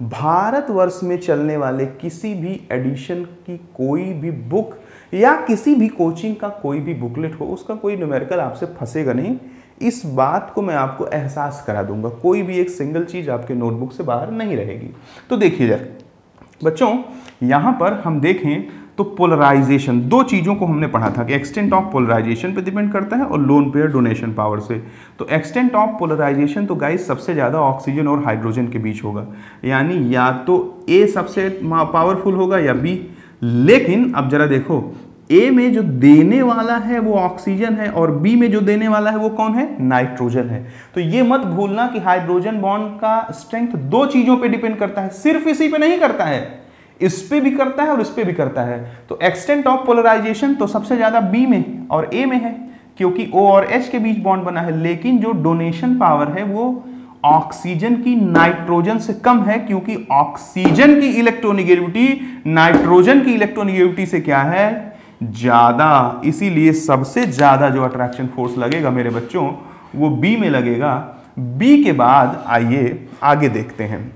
भारतवर्ष में चलने वाले किसी भी एडिशन की कोई भी बुक या किसी भी कोचिंग का कोई भी बुकलेट हो, उसका कोई न्यूमेरिकल आपसे फंसेगा नहीं। इस बात को मैं आपको एहसास करा दूंगा, कोई भी एक सिंगल चीज आपके नोटबुक से बाहर नहीं रहेगी। तो देखिए जरा बच्चों, यहां पर हम देखें तो पोलराइजेशन, दो चीज़ों को हमने पढ़ा था कि एक्सटेंट ऑफ पोलराइजेशन पे डिपेंड करता है और लोन पेयर डोनेशन पावर से। तो एक्सटेंट ऑफ पोलराइजेशन तो गाइस सबसे ज़्यादा ऑक्सीजन और हाइड्रोजन के बीच होगा, यानी या तो ए सबसे पावरफुल होगा या बी। लेकिन अब जरा देखो, ए में जो देने वाला है वो ऑक्सीजन है और बी में जो देने वाला है वो कौन है, नाइट्रोजन है। तो ये मत भूलना कि हाइड्रोजन बॉन्ड का स्ट्रेंथ दो चीज़ों पे डिपेंड करता है, सिर्फ इसी पे नहीं करता है, इस पे भी करता है और इस पे भी करता है। तो एक्सटेंट ऑफ पोलराइजेशन तो सबसे ज्यादा बी में और ए में है क्योंकि O और H के बीच बॉन्ड बना है, लेकिन जो डोनेशन पावर है वो ऑक्सीजन की नाइट्रोजन से कम है क्योंकि ऑक्सीजन की इलेक्ट्रोनेगेटिविटी नाइट्रोजन की इलेक्ट्रोनेगेटिविटी से क्या है, ज्यादा। इसीलिए सबसे ज्यादा जो अट्रैक्शन फोर्स लगेगा मेरे बच्चों वो बी में लगेगा। बी के बाद आइए आगे देखते हैं।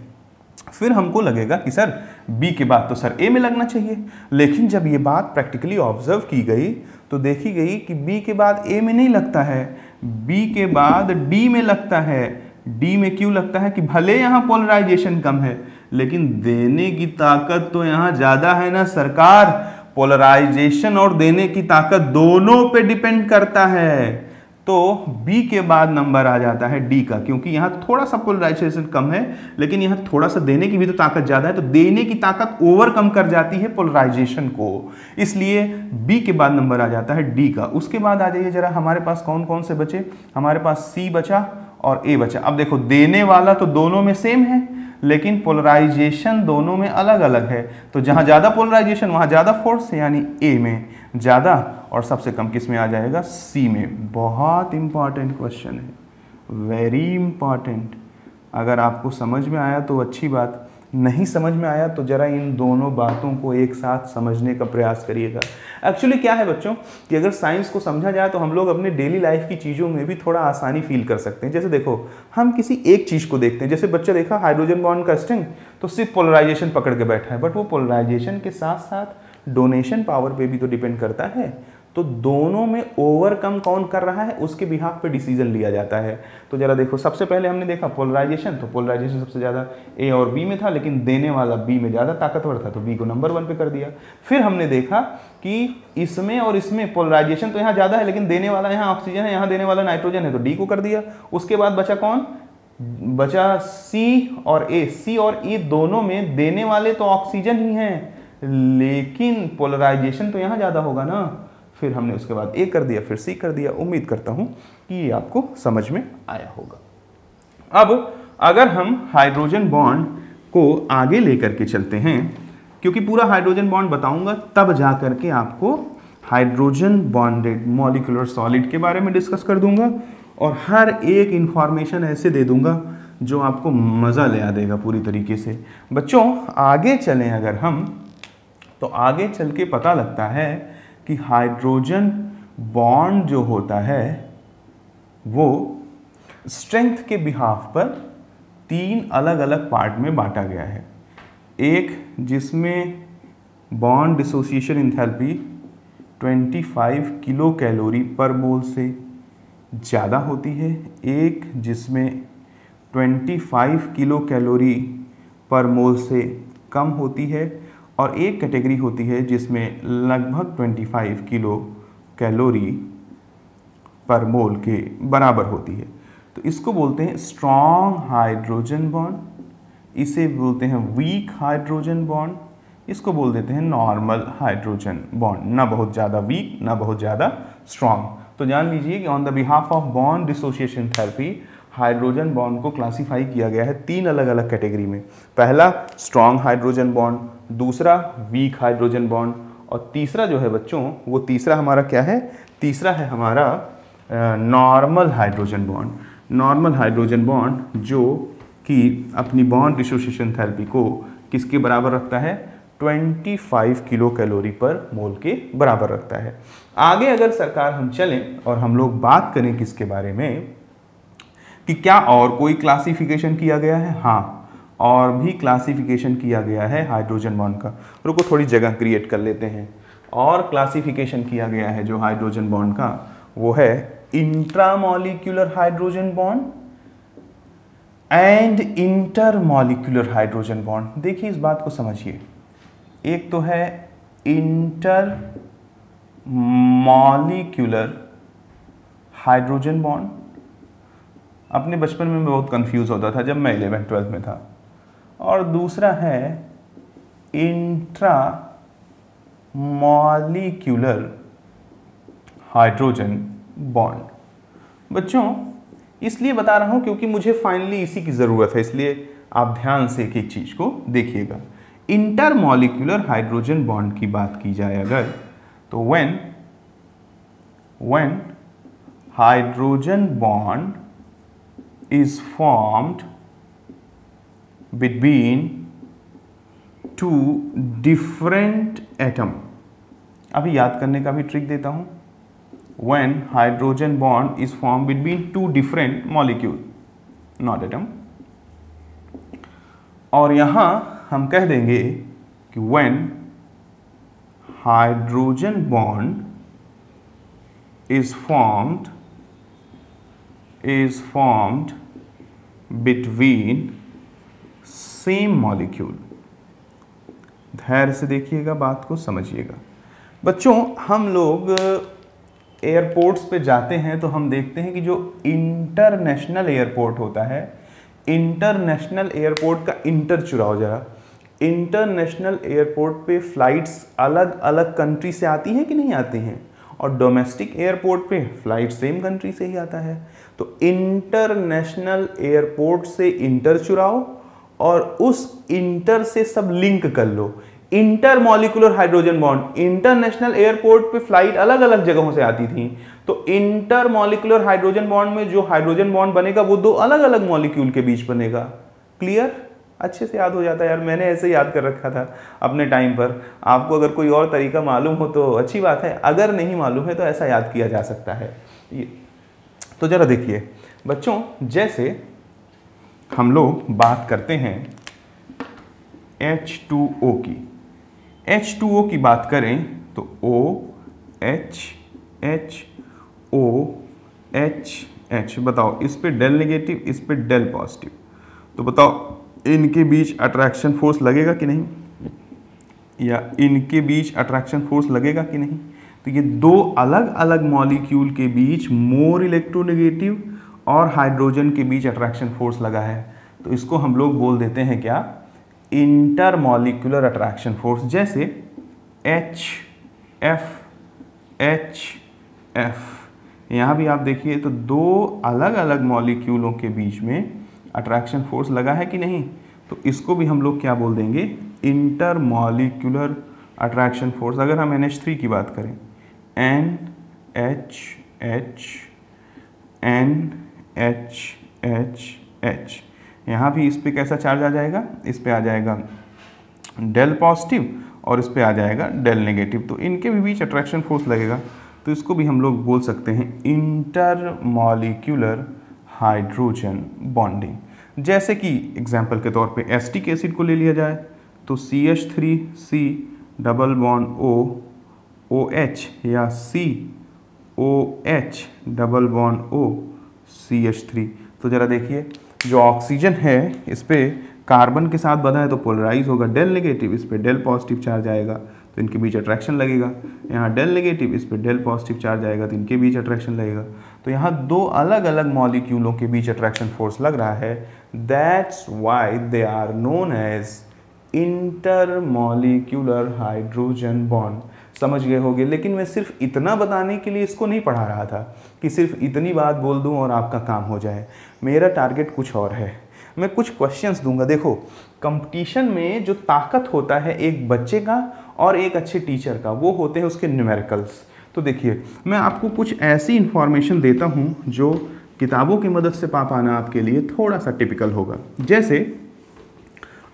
फिर हमको लगेगा कि सर बी के बाद तो सर ए में लगना चाहिए, लेकिन जब ये बात प्रैक्टिकली ऑब्जर्व की गई तो देखी गई कि बी के बाद ए में नहीं लगता है, बी के बाद डी में लगता है। डी में क्यों लगता है कि भले यहाँ पोलराइजेशन कम है लेकिन देने की ताकत तो यहाँ ज़्यादा है ना सरकार। पोलराइजेशन और देने की ताकत दोनों पे डिपेंड करता है। तो बी के बाद नंबर आ जाता है डी का, क्योंकि यहाँ थोड़ा सा पोलराइजेशन कम है लेकिन यहाँ थोड़ा सा देने की भी तो ताकत ज़्यादा है, तो देने की ताकत ओवरकम कर जाती है पोलराइजेशन को, इसलिए बी के बाद नंबर आ जाता है डी का। उसके बाद आ जाइए जरा, हमारे पास कौन कौन से बचे, हमारे पास सी बचा और ए बचा। अब देखो देने वाला तो दोनों में सेम है लेकिन पोलराइजेशन दोनों में अलग अलग है, तो जहाँ ज़्यादा पोलराइजेशन वहाँ ज़्यादा फोर्स, यानी ए में ज़्यादा, और सबसे कम किस में आ जाएगा, सी में। बहुत इंपॉर्टेंट क्वेश्चन है, वेरी इंपॉर्टेंट। अगर आपको समझ में आया तो अच्छी बात, नहीं समझ में आया तो जरा इन दोनों बातों को एक साथ समझने का प्रयास करिएगा। एक्चुअली क्या है बच्चों कि अगर साइंस को समझा जाए तो हम लोग अपने डेली लाइफ की चीज़ों में भी थोड़ा आसानी फील कर सकते हैं। जैसे देखो हम किसी एक चीज़ को देखते हैं, जैसे बच्चा देखा हाइड्रोजन बॉन्ड का स्ट्रिंग, तो सिर्फ पोलराइजेशन पकड़ के बैठा है, बट वो पोलराइजेशन के साथ साथ डोनेशन पावर पे भी तो डिपेंड करता है। तो दोनों में ओवरकम कौन कर रहा है उसके बिहाफ पे डिसीजन लिया जाता है। तो जरा देखो, सबसे पहले हमने देखा पोलराइजेशन, तो पोलराइजेशन सबसे ज़्यादा ए और बी में था, लेकिन देने वाला बी में ज़्यादा ताकतवर था तो बी को नंबर 1 पे कर दिया। फिर हमने देखा कि इसमें और इसमें पोलराइजेशन तो यहाँ ज़्यादा है लेकिन देने वाला यहाँ ऑक्सीजन है, यहाँ देने वाला नाइट्रोजन है, तो डी को कर दिया। उसके बाद बचा कौन, बचा सी और ए। सी और ए दोनों में देने वाले तो ऑक्सीजन ही हैं लेकिन पोलराइजेशन तो यहाँ ज़्यादा होगा ना। फिर हमने उसके बाद ए कर दिया, फिर सी कर दिया। उम्मीद करता हूँ कि ये आपको समझ में आया होगा। अब अगर हम हाइड्रोजन बॉन्ड को आगे लेकर के चलते हैं, क्योंकि पूरा हाइड्रोजन बॉन्ड बताऊंगा तब जा करके आपको हाइड्रोजन बॉन्डेड मॉलिक्यूलर सॉलिड के बारे में डिस्कस कर दूंगा और हर एक इंफॉर्मेशन ऐसे दे दूंगा जो आपको मज़ा ले आ देगा पूरी तरीके से। बच्चों आगे चलें अगर हम, तो आगे चल के पता लगता है कि हाइड्रोजन बॉन्ड जो होता है वो स्ट्रेंथ के बिहाफ पर 3 अलग अलग पार्ट में बांटा गया है। एक जिसमें bond dissociation enthalpy 25 kilo calorie पर मोल से ज़्यादा होती है, एक जिसमें 25 किलो कैलोरी पर मोल से कम होती है, और एक कैटेगरी होती है जिसमें लगभग 25 किलो कैलोरी पर मोल के बराबर होती है। तो इसको बोलते हैं स्ट्रॉन्ग हाइड्रोजन बॉन्ड, इसे बोलते हैं वीक हाइड्रोजन बॉन्ड, इसको बोल देते हैं नॉर्मल हाइड्रोजन बॉन्ड। ना बहुत ज़्यादा वीक ना बहुत ज़्यादा स्ट्रॉन्ग। तो जान लीजिए कि on the behalf of bond dissociation therapy hydrogen bond को क्लासीफाई किया गया है 3 अलग अलग कैटेगरी में। पहला स्ट्रॉन्ग हाइड्रोजन बॉन्ड, दूसरा वीक हाइड्रोजन बॉन्ड, और तीसरा जो है बच्चों वो तीसरा हमारा क्या है, तीसरा है हमारा normal hydrogen bond. Normal hydrogen bond जो कि अपनी बॉन्ड डिसोसिएशन थेरेपी को किसके बराबर रखता है, 25 किलो कैलोरी पर मोल के बराबर रखता है। आगे अगर सरकार हम चलें और हम लोग बात करें किसके बारे में कि क्या और कोई क्लासिफिकेशन किया गया है, हाँ और भी क्लासिफिकेशन किया गया है हाइड्रोजन बॉन्ड का। रुको थोड़ी जगह क्रिएट कर लेते हैं। और क्लासिफिकेशन किया गया है जो हाइड्रोजन बॉन्ड का वो है intramolecular hydrogen bond and intermolecular hydrogen bond. देखिए इस बात को समझिए, एक तो है इंटरमॉलिक्यूलर हाइड्रोजन बॉन्ड। अपने बचपन में मैं बहुत कंफ्यूज होता था जब मैं 11th-12th में था। और दूसरा है इंट्रामॉलिक्यूलर हाइड्रोजन बॉन्ड। बच्चों इसलिए बता रहा हूं क्योंकि मुझे फाइनली इसी की ज़रूरत है, इसलिए आप ध्यान से एक एक चीज़ को देखिएगा। इंटरमॉलिक्यूलर हाइड्रोजन बॉन्ड की बात की जाए अगर, तो when hydrogen bond is formed between 2 different atom। अभी याद करने का भी ट्रिक देता हूं। When hydrogen bond is formed between 2 different molecule, not atom, और यहां हम कह देंगे कि when hydrogen bond is formed between same molecule। धैर्य से देखिएगा, बात को समझिएगा। बच्चों, हम लोग एयरपोर्ट्स पे जाते हैं तो हम देखते हैं कि जो इंटरनेशनल एयरपोर्ट होता है, इंटरनेशनल एयरपोर्ट का इंटर चुराओ जरा। इंटरनेशनल एयरपोर्ट पे फ्लाइट्स अलग अलग कंट्री से आती हैं कि नहीं आती हैं, और डोमेस्टिक एयरपोर्ट पे फ्लाइट सेम कंट्री से ही आता है। तो इंटरनेशनल एयरपोर्ट से इंटर चुराओ और उस इंटर से सब लिंक कर लो। Inter molecular hydrogen bond, international airport पे फ्लाइट अलग अलग जगहों से आती थी, तो इंटर मॉलिक्यूलर हाइड्रोजन बॉन्ड में जो हाइड्रोजन बॉन्ड बनेगा वो दो अलग अलग मॉलिक्यूल के बीच बनेगा। क्लियर? अच्छे से याद हो जाता है यार, मैंने ऐसे याद कर रखा था अपने टाइम पर। आपको अगर कोई और तरीका मालूम हो तो अच्छी बात है, अगर नहीं मालूम है तो ऐसा याद किया जा सकता है। ये तो जरा देखिए बच्चों, जैसे हम लोग बात करते हैं H2O की, H2O की बात करें तो OH बताओ, इस पे डेल नेगेटिव, इस पे डेल पॉजिटिव, तो बताओ इनके बीच अट्रैक्शन फोर्स लगेगा कि नहीं, या इनके बीच अट्रैक्शन फोर्स लगेगा कि नहीं। तो ये दो अलग अलग मॉलिक्यूल के बीच मोर इलेक्ट्रोनेगेटिव और हाइड्रोजन के बीच अट्रैक्शन फोर्स लगा है, तो इसको हम लोग बोल देते हैं क्या, इंटर मॉलिक्यूलर अट्रैक्शन फोर्स। जैसे HF, यहाँ भी आप देखिए तो दो अलग अलग मॉलिक्यूलों के बीच में अट्रैक्शन फोर्स लगा है कि नहीं, तो इसको भी हम लोग क्या बोल देंगे, इंटर मॉलिक्यूलर अट्रैक्शन फोर्स। अगर हम NH3 की बात करें, NH, यहाँ भी इस पे कैसा चार्ज आ जाएगा, इस पे आ जाएगा डेल पॉजिटिव और इस पे आ जाएगा डेल नेगेटिव, तो इनके भी बीच अट्रैक्शन फोर्स लगेगा, तो इसको भी हम लोग बोल सकते हैं इंटर मॉलिक्यूलर हाइड्रोजन बॉन्डिंग। जैसे कि एग्जाम्पल के तौर पे एसिटिक एसिड को ले लिया जाए तो CH3C डबल बॉन्ड OH या COH डबल बॉन्ड OCH3। तो जरा देखिए, जो ऑक्सीजन है इस पे कार्बन के साथ बंधा है तो पोलराइज होगा, डेल नेगेटिव, इस पे डेल पॉजिटिव चार्ज आएगा तो इनके बीच अट्रैक्शन लगेगा। यहाँ डेल नेगेटिव, इस पे डेल पॉजिटिव चार्ज आएगा तो इनके बीच अट्रैक्शन लगेगा। तो यहाँ दो अलग अलग मॉलिक्यूलों के बीच अट्रैक्शन फोर्स लग रहा है, that's why they are known as inter molecular hydrogen bond. समझ गए होंगे, लेकिन मैं सिर्फ इतना बताने के लिए इसको नहीं पढ़ा रहा था कि सिर्फ इतनी बात बोल दूं और आपका काम हो जाए। मेरा टारगेट कुछ और है, मैं कुछ क्वेश्चंस दूंगा। देखो, कंपटीशन में जो ताकत होता है एक बच्चे का और एक अच्छे टीचर का, वो होते हैं उसके न्यूमेरिकल्स। तो देखिए, मैं आपको कुछ ऐसी इंफॉर्मेशन देता हूं जो किताबों की मदद से पा पाना आपके लिए थोड़ा सा टिपिकल होगा। जैसे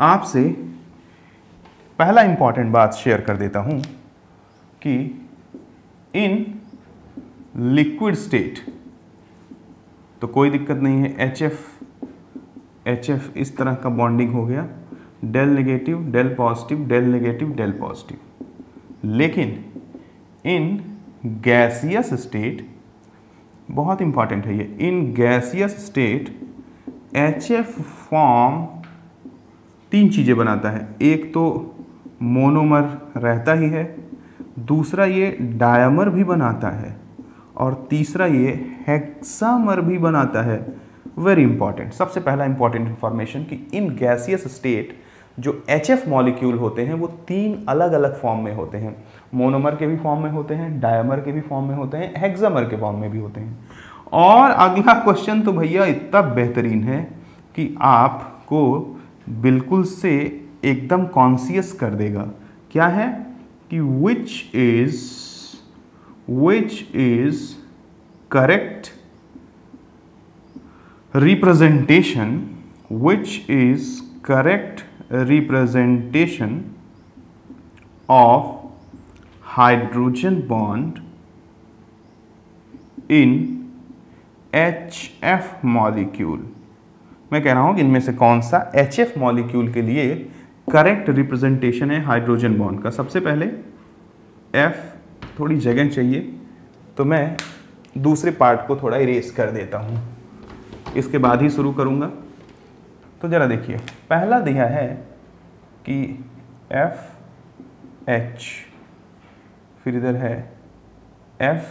आपसे पहला इंपॉर्टेंट बात शेयर कर देता हूं कि इन लिक्विड स्टेट तो कोई दिक्कत नहीं है, HF इस तरह का बॉन्डिंग हो गया, del negative, del positive, del negative, del positive. लेकिन इन गैसियस स्टेट, बहुत इंपॉर्टेंट है ये, in gaseous state HF form तीन चीज़ें बनाता है। एक तो मोनोमर रहता ही है, दूसरा ये डायमर भी बनाता है, और तीसरा ये हेक्सामर भी बनाता है। वेरी इंपॉर्टेंट, सबसे पहला इंपॉर्टेंट इंफॉर्मेशन कि इन गैसियस स्टेट जो HF मॉलिक्यूल होते हैं वो तीन अलग अलग फॉर्म में होते हैं। मोनोमर के भी फॉर्म में होते हैं, डायमर के भी फॉर्म में होते हैं, हेक्सामर के फॉर्म में भी होते हैं। और अगला क्वेश्चन तो भैया इतना बेहतरीन है कि आपको बिल्कुल से एकदम कॉन्शियस कर देगा। क्या है कि which is correct representation, which is correct representation of hydrogen bond in HF molecule। मैं कह रहा हूं कि इनमें से कौन सा HF मॉलिक्यूल के लिए करेक्ट रिप्रेजेंटेशन है हाइड्रोजन बॉन्ड का? सबसे पहले F, थोड़ी जगह चाहिए तो मैं दूसरे पार्ट को थोड़ा इरेज कर देता हूँ, इसके बाद ही शुरू करूँगा। तो ज़रा देखिए, पहला दिया है कि FH, फिर इधर है FH,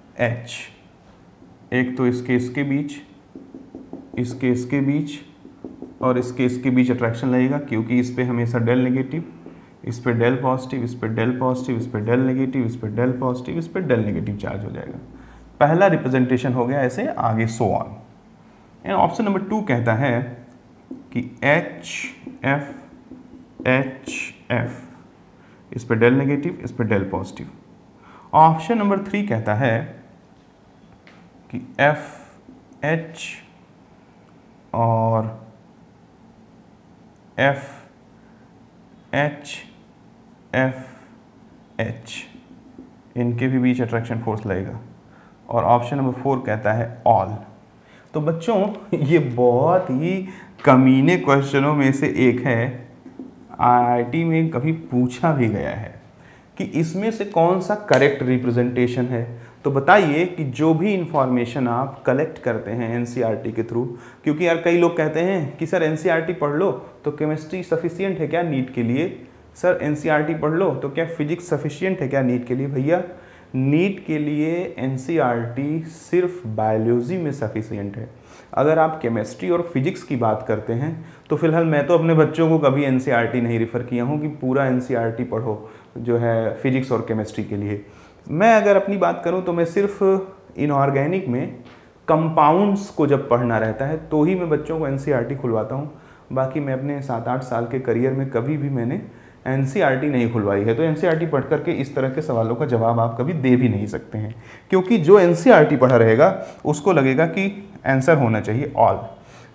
FH, एक तो इसके बीच, इसके बीच और इसके बीच अट्रैक्शन लगेगा, क्योंकि इस पे हमेशा डेल नेगेटिव, इस पे डेल पॉजिटिव, इस पे डेल पॉजिटिव, इस पे डेल नेगेटिव, इस पे डेल पॉजिटिव, इस पे डेल नेगेटिव चार्ज हो जाएगा। पहला रिप्रेजेंटेशन हो गया, ऐसे आगे so on. And option number 2 कहता है कि HF, इस पे डेल नेगेटिव, इस पे डेल पॉजिटिव। ऑप्शन नंबर 3 कहता है कि FH और FH, इनके भी बीच अट्रैक्शन फोर्स लगेगा। और ऑप्शन नंबर 4 कहता है ऑल। तो बच्चों ये बहुत ही कमीने क्वेश्चनों में से एक है, IIT में कभी पूछा भी गया है कि इसमें से कौन सा करेक्ट रिप्रेजेंटेशन है। तो बताइए कि जो भी इंफॉर्मेशन आप कलेक्ट करते हैं एनसीईआरटी के थ्रू, क्योंकि यार कई लोग कहते हैं कि सर एनसीईआरटी पढ़ लो तो केमिस्ट्री सफिशिएंट है क्या नीट के लिए, सर एनसीईआरटी पढ़ लो तो क्या फिजिक्स सफिशिएंट है क्या नीट के लिए। भैया नीट के लिए एनसीईआरटी सिर्फ बायोलॉजी में सफिशिएंट है। अगर आप केमिस्ट्री और फिजिक्स की बात करते हैं तो फिलहाल मैं तो अपने बच्चों को कभी एनसीईआरटी नहीं रेफ़र किया हूँ कि पूरा एनसीईआरटी पढ़ो जो है फिजिक्स और केमिस्ट्री के लिए। मैं अगर अपनी बात करूं तो मैं सिर्फ इनऑर्गेनिक में कंपाउंड्स को जब पढ़ना रहता है तो ही मैं बच्चों को एनसीईआरटी खुलवाता हूं। बाकी मैं अपने 7-8 साल के करियर में कभी भी मैंने एनसीईआरटी नहीं खुलवाई है। तो एनसीईआरटी पढ़ करके इस तरह के सवालों का जवाब आप कभी दे भी नहीं सकते हैं, क्योंकि जो एनसीईआरटी पढ़ा रहेगा उसको लगेगा कि आंसर होना चाहिए ऑल।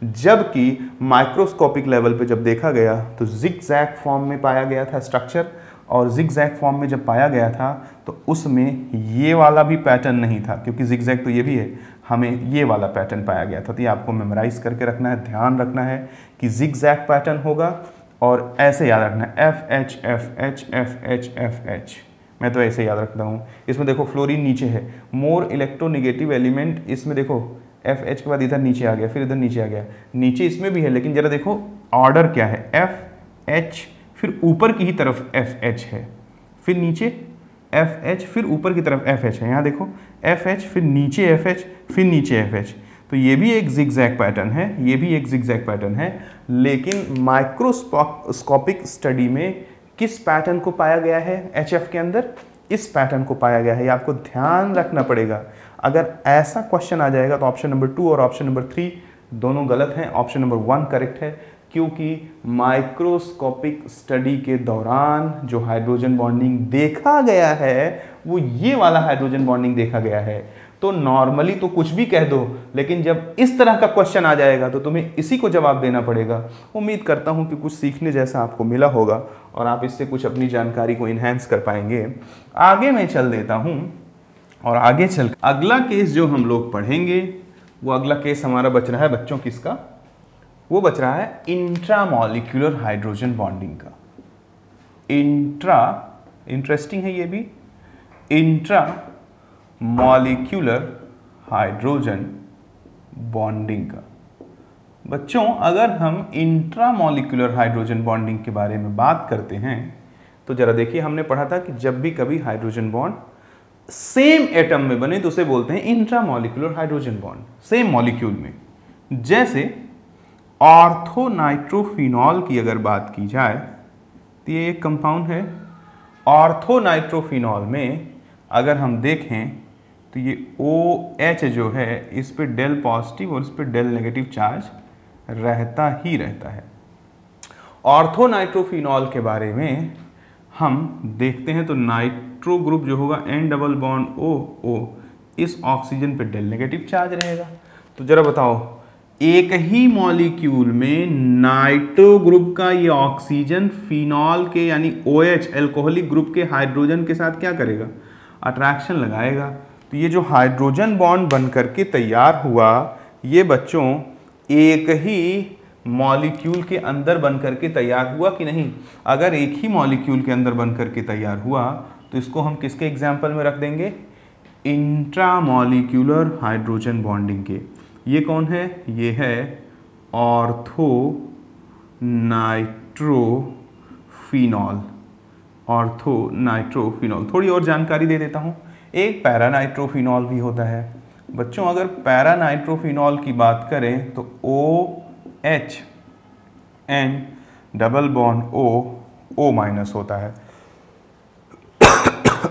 जबकि माइक्रोस्कोपिक लेवल पे जब देखा गया तो जिग-जैग फॉर्म में पाया गया था स्ट्रक्चर, और जिग-जैग फॉर्म में जब पाया गया था तो उसमें ये वाला भी पैटर्न नहीं था, क्योंकि जिग-जैग तो ये भी है, हमें ये वाला पैटर्न पाया गया था। तो ये आपको मेमोराइज करके रखना है, ध्यान रखना है कि जिग-जैग पैटर्न होगा और ऐसे याद रखना है FH, FH, FH, FH। मैं तो ऐसे याद रखता हूँ। इसमें देखो फ्लोरीन नीचे है, मोर इलेक्ट्रोनेगेटिव एलिमेंट, इसमें देखो FH के बाद इधर नीचे आ गया, फिर इधर नीचे आ गया, नीचे इसमें भी है, लेकिन जरा देखो ऑर्डर क्या है, FH, फिर ऊपर की ही तरफ FH है, फिर नीचे FH, फिर ऊपर की तरफ FH है। यहाँ देखो FH, फिर नीचे FH, फिर नीचे FH। तो ये भी एक जिग-जैग पैटर्न है, ये भी एक जिग-जैग पैटर्न है। लेकिन माइक्रोस्कोपिक स्टडी में किस पैटर्न को पाया गया है HF के अंदर? इस पैटर्न को पाया गया है। ये आपको ध्यान रखना पड़ेगा। अगर ऐसा क्वेश्चन आ जाएगा तो ऑप्शन नंबर 2 और ऑप्शन नंबर 3 दोनों गलत हैं, ऑप्शन नंबर 1 करेक्ट है, क्योंकि माइक्रोस्कोपिक स्टडी के दौरान जो हाइड्रोजन बॉन्डिंग देखा गया है वो ये वाला हाइड्रोजन बॉन्डिंग देखा गया है। तो नॉर्मली तो कुछ भी कह दो, लेकिन जब इस तरह का क्वेश्चन आ जाएगा तो तुम्हें इसी को जवाब देना पड़ेगा। उम्मीद करता हूं कि कुछ सीखने जैसा आपको मिला होगा और आप इससे कुछ अपनी जानकारी को इन्हेंस कर पाएंगे। आगे मैं चल देता हूं और आगे चल अगला केस जो हम लोग पढ़ेंगे वो अगला केस हमारा बच रहा है बच्चों किसका? वो बच रहा है इंट्रामॉलिक्यूलर हाइड्रोजन बॉन्डिंग का। इंटरेस्टिंग है ये भी, इंट्रा मॉलिक्यूलर हाइड्रोजन बॉन्डिंग का। बच्चों अगर हम इंट्रामॉलिक्यूलर हाइड्रोजन बॉन्डिंग के बारे में बात करते हैं तो जरा देखिए, हमने पढ़ा था कि जब भी कभी हाइड्रोजन बॉन्ड सेम एटम में बने तो उसे बोलते हैं intramolecular hydrogen bond, same molecule में। जैसे ऑर्थोनाइट्रोफिनॉल की अगर बात की जाए तो ये एक कंपाउंड है। ऑर्थोनाइट्रोफिनॉल में अगर हम देखें तो ये OH जो है इस पे डेल पॉजिटिव और इस पे डेल नेगेटिव चार्ज रहता ही रहता है। ऑर्थोनाइट्रोफिनॉल के बारे में हम देखते हैं तो नाइट्रो ग्रुप जो होगा N डबल बॉन्ड O, इस ऑक्सीजन पे डेल नेगेटिव चार्ज रहेगा। तो जरा बताओ, एक ही मॉलिक्यूल में नाइट्रो ग्रुप का ये ऑक्सीजन फिनॉल के यानी OH अल्कोहलिक ग्रुप के हाइड्रोजन के साथ क्या करेगा? अट्रैक्शन लगाएगा। तो ये जो हाइड्रोजन बॉन्ड बन करके तैयार हुआ, ये बच्चों एक ही मॉलिक्यूल के अंदर बन करके तैयार हुआ कि नहीं? अगर एक ही मॉलिक्यूल के अंदर बन करके तैयार हुआ तो इसको हम किसके एग्जाम्पल में रख देंगे? इंट्रामॉलिक्यूलर हाइड्रोजन बॉन्डिंग के। ये कौन है? ये है ऑर्थो नाइट्रोफिनॉल। Ortho nitrophenol. थोड़ी और जानकारी दे देता हूँ। एक पैरा नाइट्रोफिनॉल भी होता है बच्चों। अगर पैरा नाइट्रोफिनॉल की बात करें तो OH and double bond O minus होता है।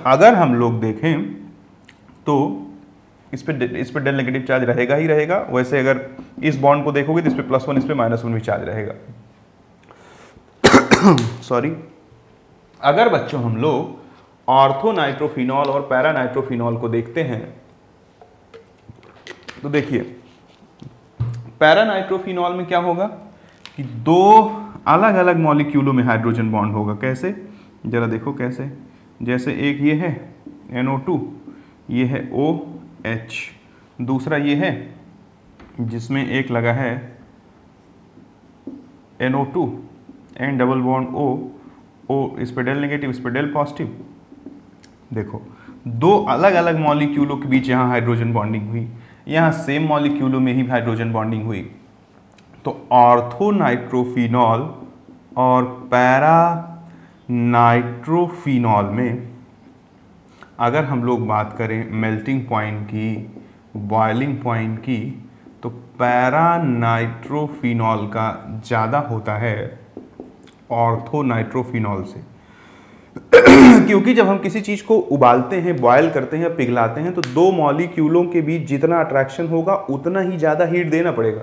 अगर हम लोग देखें तो इस पे डेल नेगेटिव चार्ज रहेगा ही रहेगा। वैसे अगर इस बॉन्ड को देखोगे तो इस पे +1 इस पे -1 भी चार्ज रहेगा। सॉरी। अगर बच्चों हम लोग ऑर्थो नाइट्रोफिनॉल और पैरा नाइट्रोफिनॉल को देखते हैं तो देखिए पैरा नाइट्रोफिनॉल में क्या होगा कि दो अलग अलग मॉलिक्यूलों में हाइड्रोजन बॉन्ड होगा। कैसे? जरा देखो कैसे। जैसे एक ये है NO2, ये है OH, दूसरा ये है जिसमें एक लगा है NO2 and double bond O, इस पे डेल नेगेटिव इस पे डेल पॉजिटिव। देखो दो अलग अलग मॉलिक्यूलों के बीच यहाँ हाइड्रोजन बॉन्डिंग हुई, यहाँ सेम मॉलिक्यूलों में ही हाइड्रोजन बॉन्डिंग हुई। तो ऑर्थो नाइट्रोफिनॉल और पैरा नाइट्रोफिनॉल में अगर हम लोग बात करें मेल्टिंग पॉइंट की, बॉइलिंग पॉइंट की, तो पैरा नाइट्रोफिनॉल का ज़्यादा होता है ऑर्थो नाइट्रोफिनॉल से। क्योंकि जब हम किसी चीज़ को उबालते हैं, बॉयल करते हैं, पिघलाते हैं तो दो मॉलिक्यूलों के बीच जितना अट्रैक्शन होगा उतना ही ज़्यादा हीट देना पड़ेगा।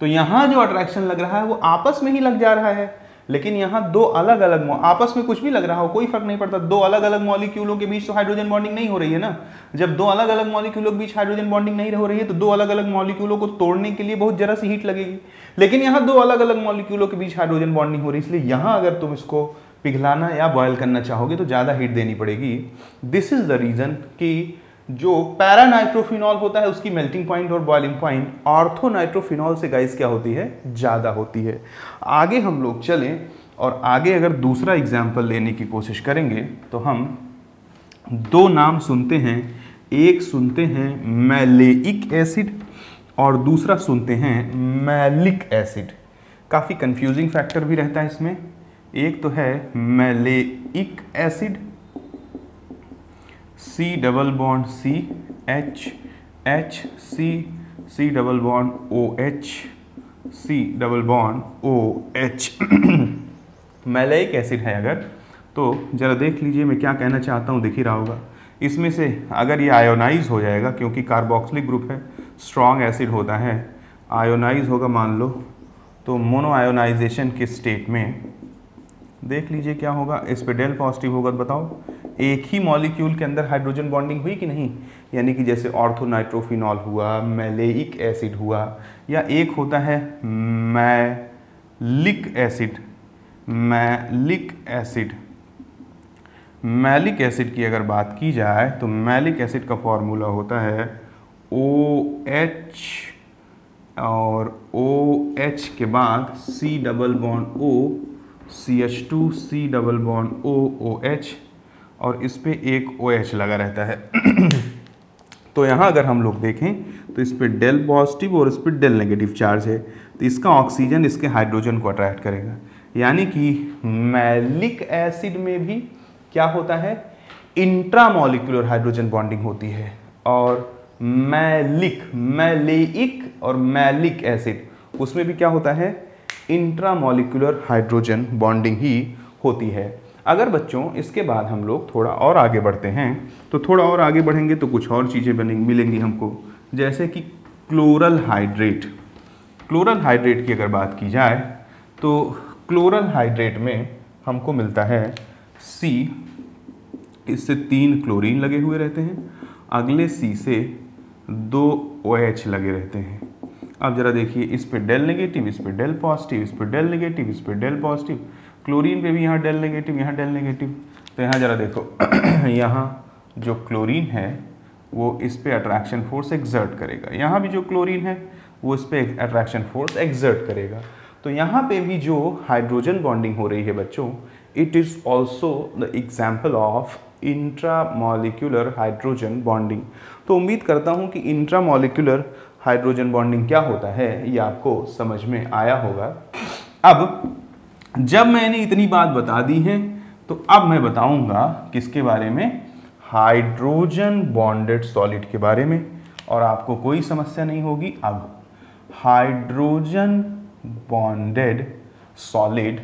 तो यहाँ जो अट्रैक्शन लग रहा है वो आपस में ही लग जा रहा है, लेकिन यहाँ दो अलग अलग, आपस में कुछ भी लग रहा हो कोई फर्क नहीं पड़ता, दो अलग अलग मॉलिक्यूलों के बीच तो हाइड्रोजन बॉन्डिंग नहीं हो रही है ना। जब दो अलग अलग मॉलिक्यूलों के बीच हाइड्रोजन बॉन्डिंग नहीं हो रही है तो दो अलग अलग मॉलिक्यूलों को तोड़ने के लिए बहुत जरा सी हीट लगेगी। लेकिन यहाँ दो अलग अलग मॉलिक्यूलों के बीच हाइड्रोजन बॉन्डिंग हो रही है, इसलिए यहाँ अगर तुम इसको पिघलाना या बॉयल करना चाहोगे तो ज़्यादा हीट देनी पड़ेगी। दिस इज द रीज़न कि जो पैरा नाइट्रोफिनॉल होता है उसकी मेल्टिंग पॉइंट और बॉइलिंग पॉइंट ऑर्थो नाइट्रोफिनॉल से गाइस क्या होती है? ज़्यादा होती है। आगे हम लोग चलें और आगे अगर दूसरा एग्जाम्पल लेने की कोशिश करेंगे तो हम दो नाम सुनते हैं। एक सुनते हैं मैलेइक एसिड और दूसरा सुनते हैं मैलिक एसिड। काफ़ी कंफ्यूजिंग फैक्टर भी रहता है इसमें। एक तो है maleic acid, C double bond C C double bond OH, C double bond OH। Maleic acid है अगर, तो ज़रा देख लीजिए मैं क्या कहना चाहता हूँ, दिख ही रहा होगा। इसमें से अगर ये आयोनाइज हो जाएगा, क्योंकि कार्बोक्सिलिक ग्रुप है, स्ट्रॉन्ग एसिड होता है, आयोनाइज होगा मान लो, तो मोनो आयोनाइजेशन के स्टेट में देख लीजिए क्या होगा। इस पे डेल पॉजिटिव होगा तो बताओ एक ही मॉलिक्यूल के अंदर हाइड्रोजन बॉन्डिंग हुई कि नहीं? यानी कि जैसे ऑर्थो नाइट्रोफिनॉल हुआ, मैलेइक एसिड हुआ, या एक होता है मैलिक एसिड। मैलिक एसिड की अगर बात की जाए तो मैलिक एसिड का फॉर्मूला होता है OH और OH के बाद C double bond O, CH2 C double bond O OH, और इस पे एक OH लगा रहता है। तो यहाँ अगर हम लोग देखें तो इस पे डेल पॉजिटिव और इस पे डेल नेगेटिव चार्ज है, तो इसका ऑक्सीजन इसके हाइड्रोजन को अट्रैक्ट करेगा। यानी कि मैलिक एसिड में भी क्या होता है? इंट्रामॉलिक्यूलर हाइड्रोजन बॉन्डिंग होती है। और मैलेइक और मैलिक एसिड उसमें भी क्या होता है? इंट्रामॉलिक्यूलर हाइड्रोजन बॉन्डिंग ही होती है। अगर बच्चों इसके बाद हम लोग थोड़ा और आगे बढ़ते हैं तो थोड़ा और आगे बढ़ेंगे तो कुछ और चीज़ें मिलेंगी हमको, जैसे कि क्लोरल हाइड्रेट। क्लोरल हाइड्रेट की अगर बात की जाए तो क्लोरल हाइड्रेट में हमको मिलता है C, इससे 3 क्लोरीन लगे हुए रहते हैं, अगले C से 2 OH लगे रहते हैं। अब जरा देखिए इस पे डेल नेगेटिव, इस पे डेल पॉजिटिव, इस पे डेल नेगेटिव, इस पे डेल पॉजिटिव, क्लोरीन पे भी यहाँ डेल नेगेटिव, यहाँ डेल नेगेटिव। तो यहाँ जरा देखो यहाँ जो क्लोरीन है वो इस पे अट्रैक्शन फोर्स एक्सर्ट करेगा, यहाँ भी जो क्लोरीन है वो इस पे अट्रैक्शन फोर्स एक्सर्ट करेगा। तो यहाँ पे भी जो हाइड्रोजन बॉन्डिंग हो रही है बच्चों, it is also the example of intramolecular hydrogen bonding. तो उम्मीद करता हूँ कि इंट्रामॉलिक्यूलर हाइड्रोजन बॉन्डिंग क्या होता है ये आपको समझ में आया होगा। अब जब मैंने इतनी बात बता दी है तो अब मैं बताऊंगा किसके बारे में, हाइड्रोजन बॉन्डेड सॉलिड के बारे में, और आपको कोई समस्या नहीं होगी। अब हाइड्रोजन बॉन्डेड सॉलिड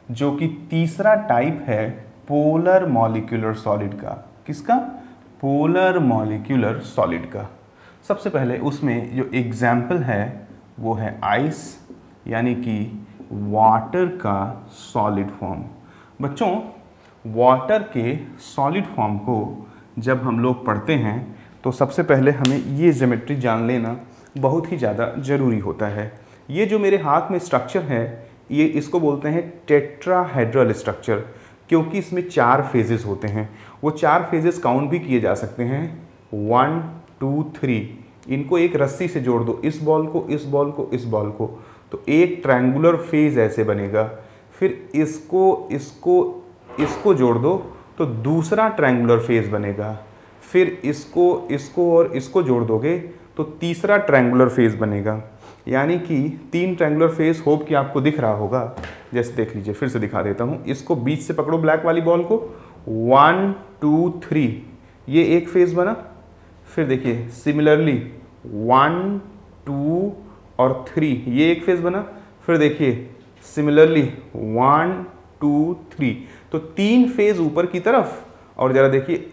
जो कि तीसरा टाइप है पोलर मॉलिक्यूलर सॉलिड का, किसका, पोलर मॉलिक्यूलर सॉलिड का। सबसे पहले उसमें जो एग्जाम्पल है वो है आइस, यानी कि वाटर का सॉलिड फॉर्म। बच्चों वाटर के सॉलिड फॉर्म को जब हम लोग पढ़ते हैं तो सबसे पहले हमें ये ज्योमेट्री जान लेना बहुत ही ज़्यादा ज़रूरी होता है। ये जो मेरे हाथ में स्ट्रक्चर है ये इसको बोलते हैं टेट्राहेड्रल स्ट्रक्चर, क्योंकि इसमें 4 फेजेस होते हैं। वो 4 फेजेस काउंट भी किए जा सकते हैं, 1 2 3। इनको एक रस्सी से जोड़ दो, इस बॉल को, इस बॉल को, इस बॉल को, तो एक ट्रायंगुलर फेज ऐसे बनेगा। फिर इसको जोड़ दो तो दूसरा ट्रायंगुलर फेज बनेगा। फिर इसको और इसको जोड़ दोगे तो तीसरा ट्रायंगुलर फेज बनेगा। यानी कि 3 ट्रायंगुलर फेज, होप कि आपको दिख रहा होगा। जैसे देख लीजिए, फिर से दिखा देता हूँ। इसको बीच से पकड़ो ब्लैक वाली बॉल को, 1 2 3, ये एक फेज बना। फिर देखिए सिमिलरली 1 2 और 3, ये एक फेज बना। फिर देखिए सिमिलरली 1 2 3, तो 3 फेज ऊपर की तरफ। और ज़रा देखिए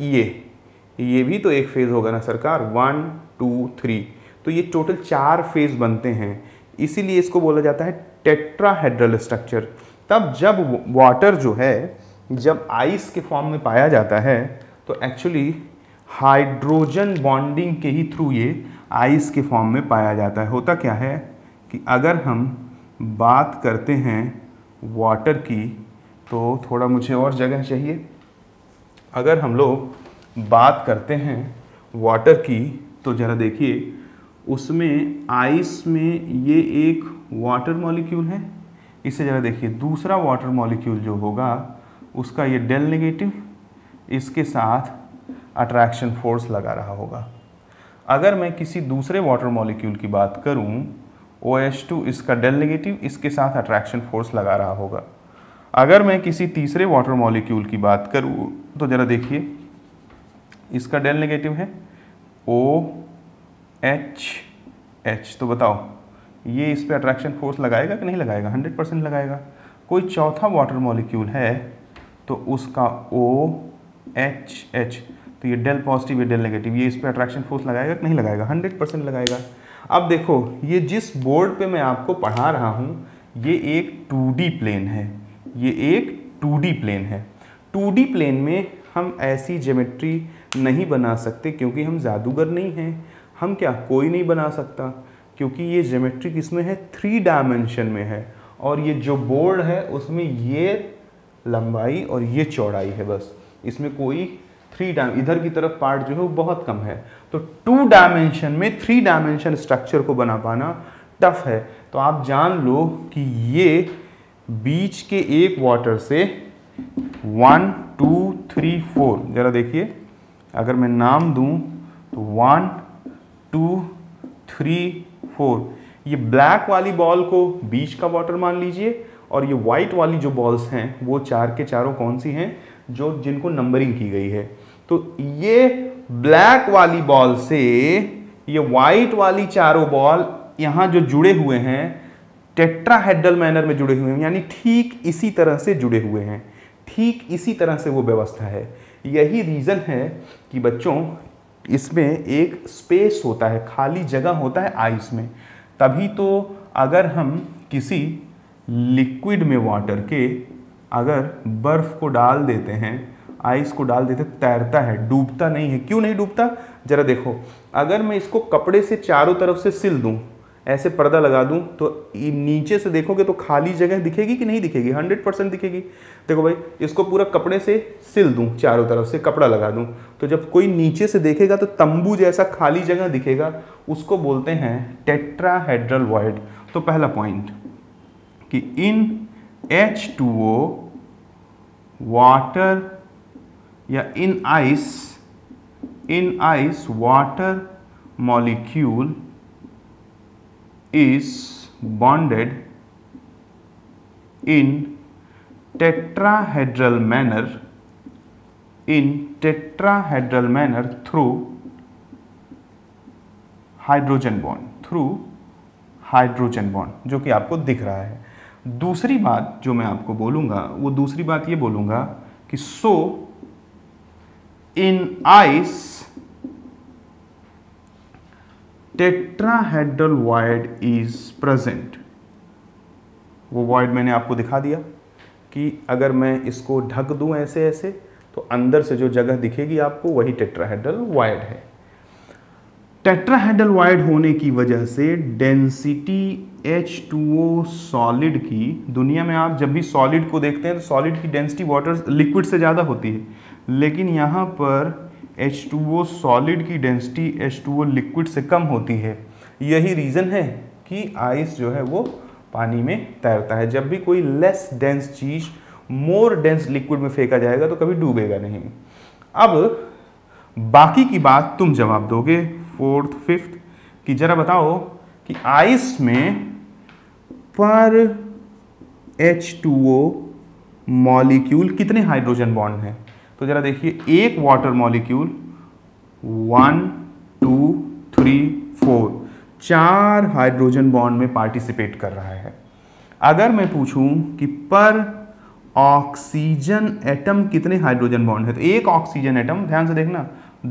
ये भी तो एक फेज होगा ना सरकार, 1 2 3, तो ये टोटल 4 फेज बनते हैं। इसीलिए इसको बोला जाता है टेट्राहेड्रल स्ट्रक्चर। तब जब वाटर जो है जब आइस के फॉर्म में पाया जाता है तो एक्चुअली हाइड्रोजन बॉन्डिंग के ही थ्रू ये आइस के फॉर्म में पाया जाता है। होता क्या है कि अगर हम बात करते हैं वाटर की, तो थोड़ा मुझे और जगह चाहिए। अगर हम लोग बात करते हैं वाटर की तो ज़रा देखिए, उसमें आइस में ये एक वाटर मॉलिक्यूल है। इससे ज़रा देखिए दूसरा वाटर मॉलिक्यूल जो होगा उसका ये डेल नेगेटिव इसके साथ अट्रैक्शन फोर्स लगा रहा होगा। अगर मैं किसी दूसरे वाटर मॉलिक्यूल की बात करूं, OH2 इसका डेल नेगेटिव इसके साथ अट्रैक्शन फोर्स लगा रहा होगा। अगर मैं किसी तीसरे वाटर मॉलिक्यूल की बात करूं तो ज़रा देखिए, इसका डेल नेगेटिव है OH, तो बताओ ये इस पे अट्रैक्शन फोर्स लगाएगा कि नहीं लगाएगा? 100% लगाएगा। कोई चौथा वाटर मॉलिक्यूल है तो उसका OHH, तो ये डेल पॉजिटिव ये डेल नेगेटिव, ये इस पे अट्रैक्शन फोर्स लगाएगा कि नहीं लगाएगा? 100% लगाएगा। अब देखो ये जिस बोर्ड पे मैं आपको पढ़ा रहा हूँ ये एक 2D प्लेन है, ये एक 2D प्लेन है। 2D प्लेन में हम ऐसी ज्योमेट्री नहीं बना सकते क्योंकि हम जादूगर नहीं हैं। हम क्या, कोई नहीं बना सकता, क्योंकि ये ज्योमेट्री किसमें है, 3 डायमेंशन में है। और ये जो बोर्ड है उसमें ये लंबाई और ये चौड़ाई है बस, इसमें कोई इधर की तरफ पार्ट जो है वो बहुत कम है। तो 2 डायमेंशन में 3 डायमेंशन स्ट्रक्चर को बना पाना टफ है। तो आप जान लो कि ये बीच के एक वाटर से 1 2 3 4, जरा देखिए अगर मैं नाम दूं तो 1 2 3 4, ये ब्लैक वाली बॉल को बीच का वाटर मान लीजिए, और ये वाइट वाली जो बॉल्स हैं वो 4 के चारों कौन सी हैं, जो जिनको नंबरिंग की गई है। तो ये ब्लैक वाली बॉल से ये वाइट वाली चारों बॉल यहाँ जो जुड़े हुए हैं टेट्राहेड्रल मैनर में जुड़े हुए हैं, यानी ठीक इसी तरह से जुड़े हुए हैं, ठीक इसी तरह से वो व्यवस्था है। यही रीज़न है कि बच्चों इसमें एक स्पेस होता है, खाली जगह होता है आइस में। तभी तो अगर हम किसी लिक्विड में वाटर के अगर बर्फ़ को डाल देते हैं, आइस को डाल देते, तैरता है, डूबता नहीं है। क्यों नहीं डूबता? ज़रा देखो, अगर मैं इसको कपड़े से चारों तरफ से सिल दूं, ऐसे पर्दा लगा दूं तो नीचे से देखोगे तो खाली जगह दिखेगी कि नहीं दिखेगी? 100% दिखेगी। देखो भाई, इसको पूरा कपड़े से सिल दूं, चारों तरफ से कपड़ा लगा दूं, तो जब कोई नीचे से देखेगा तो तंबू जैसा खाली जगह दिखेगा, उसको बोलते हैं टेट्राहेड्रल वॉइड। तो पहला पॉइंट कि इन H2O वाटर या in ice water molecule is bonded in tetrahedral manner through hydrogen bond जो कि आपको दिख रहा है। दूसरी बात जो मैं आपको बोलूंगा वो दूसरी बात ये बोलूंगा कि so in ice tetrahedral void is present. वो वॉइड मैंने आपको दिखा दिया कि अगर मैं इसको ढक दूं ऐसे ऐसे तो अंदर से जो जगह दिखेगी आपको वही टेट्राहेड्रल वॉइड है। टेट्राहेड्रल वॉइड होने की वजह से डेंसिटी H2O सॉलिड की, दुनिया में आप जब भी सॉलिड को देखते हैं तो सॉलिड की डेंसिटी वाटर लिक्विड से ज़्यादा होती है, लेकिन यहाँ पर H2O सॉलिड की डेंसिटी H2O लिक्विड से कम होती है। यही रीज़न है कि आइस जो है वो पानी में तैरता है। जब भी कोई लेस डेंस चीज़ मोर डेंस लिक्विड में फेंका जाएगा तो कभी डूबेगा नहीं। अब बाकी की बात तुम जवाब दोगे, फोर्थ फिफ्थ, कि जरा बताओ कि आइस में पर H2O मॉलिक्यूल कितने हाइड्रोजन बॉन्ड हैं? तो जरा देखिए, एक वाटर मॉलिक्यूल 1 2 3 4 4 हाइड्रोजन बॉन्ड में पार्टिसिपेट कर रहा है। अगर मैं पूछूं कि पर ऑक्सीजन एटम कितने हाइड्रोजन बॉन्ड है, तो एक ऑक्सीजन एटम, ध्यान से देखना,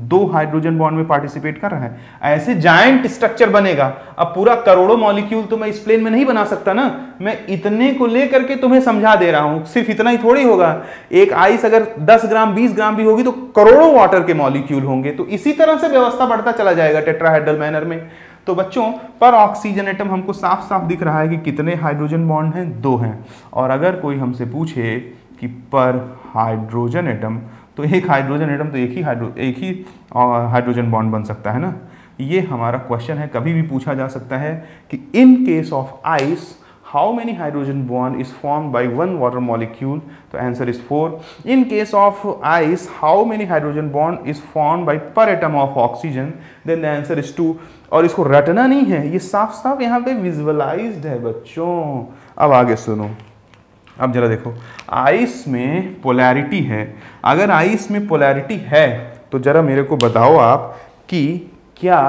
2 हाइड्रोजन बॉन्ड में पार्टिसिपेट कर रहा है। ऐसे जायंट स्ट्रक्चर बनेगा। अब पूरा करोड़ों मॉलिक्यूल तो मैं इस प्लेन में नहीं बना सकता ना, मैं इतने को लेकर के तुम्हें समझा दे रहा हूं। सिर्फ इतना ही थोड़ी होगा, एक आइस अगर 10 ग्राम 20 ग्राम भी होगी तो करोड़ों वाटर के मॉलिक्यूल होंगे। तो इसी तरह से व्यवस्था बढ़ता चला जाएगा टेट्राहेड्रल मैनर में। तो बच्चों, पर ऑक्सीजन एटम हमको साफ साफ दिख रहा है कि कितने हाइड्रोजन बॉन्ड हैं, 2 हैं। और अगर कोई हमसे पूछे कि पर हाइड्रोजन एटम, तो एक हाइड्रोजन एटम तो एक ही हाइड्रोजन बॉन्ड बन सकता है ना। ये हमारा क्वेश्चन है, कभी भी पूछा जा सकता है कि in case of ice how many hydrogen bond is formed by 1 water molecule, तो answer is 4। In case of ice how many hydrogen bond is formed by per atom of oxygen, then the answer is 2। और इसको रटना नहीं है, ये साफ साफ यहाँ पे विजुअलाइज्ड है बच्चों। अब आगे सुनो, अब जरा देखो, आइस में पोलैरिटी है। अगर आइस में पोलैरिटी है तो जरा मेरे को बताओ आप कि क्या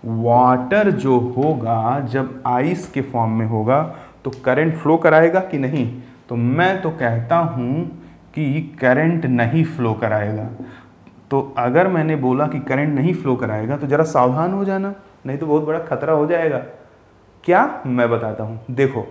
वाटर जो होगा जब आइस के फॉर्म में होगा तो करंट फ्लो कराएगा कि नहीं? तो मैं तो कहता हूं कि करंट नहीं फ्लो कराएगा। तो अगर मैंने बोला कि करंट नहीं फ्लो कराएगा तो जरा सावधान हो जाना, नहीं तो बहुत बड़ा खतरा हो जाएगा। क्या? मैं बताता हूं। देखो,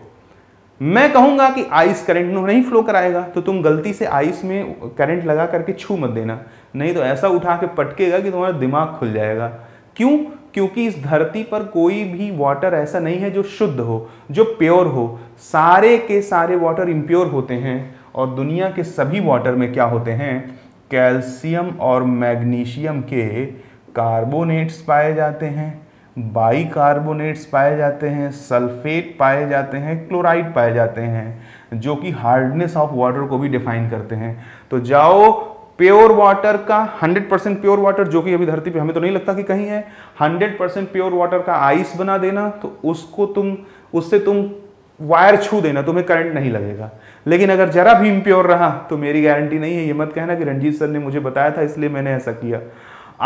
मैं कहूंगा कि आइस करंट नहीं फ्लो कराएगा तो तुम गलती से आइस में करंट लगा करके छू मत देना, नहीं तो ऐसा उठा के पटकेगा कि तुम्हारा दिमाग खुल जाएगा। क्यों? क्योंकि इस धरती पर कोई भी वाटर ऐसा नहीं है जो शुद्ध हो, जो प्योर हो। सारे के सारे वाटर इम्प्योर होते हैं। और दुनिया के सभी वाटर में क्या होते हैं? कैल्शियम और मैग्नीशियम के कार्बोनेट्स पाए जाते हैं, बाइकार्बोनेट्स पाए जाते हैं, सल्फेट पाए जाते हैं, क्लोराइड पाए जाते हैं, जो कि हार्डनेस ऑफ वाटर को भी डिफाइन करते हैं। तो जाओ प्योर वाटर का 100% प्योर वाटर, जो कि अभी धरती पे हमें तो नहीं लगता कि कहीं है, 100% प्योर वाटर का आइस बना देना, तो उससे तुम वायर छू देना, तुम्हें करंट नहीं लगेगा। लेकिन अगर जरा भी इम्प्योर रहा तो मेरी गारंटी नहीं है, ये मत कहना कि रंजीत सर ने मुझे बताया था इसलिए मैंने ऐसा किया।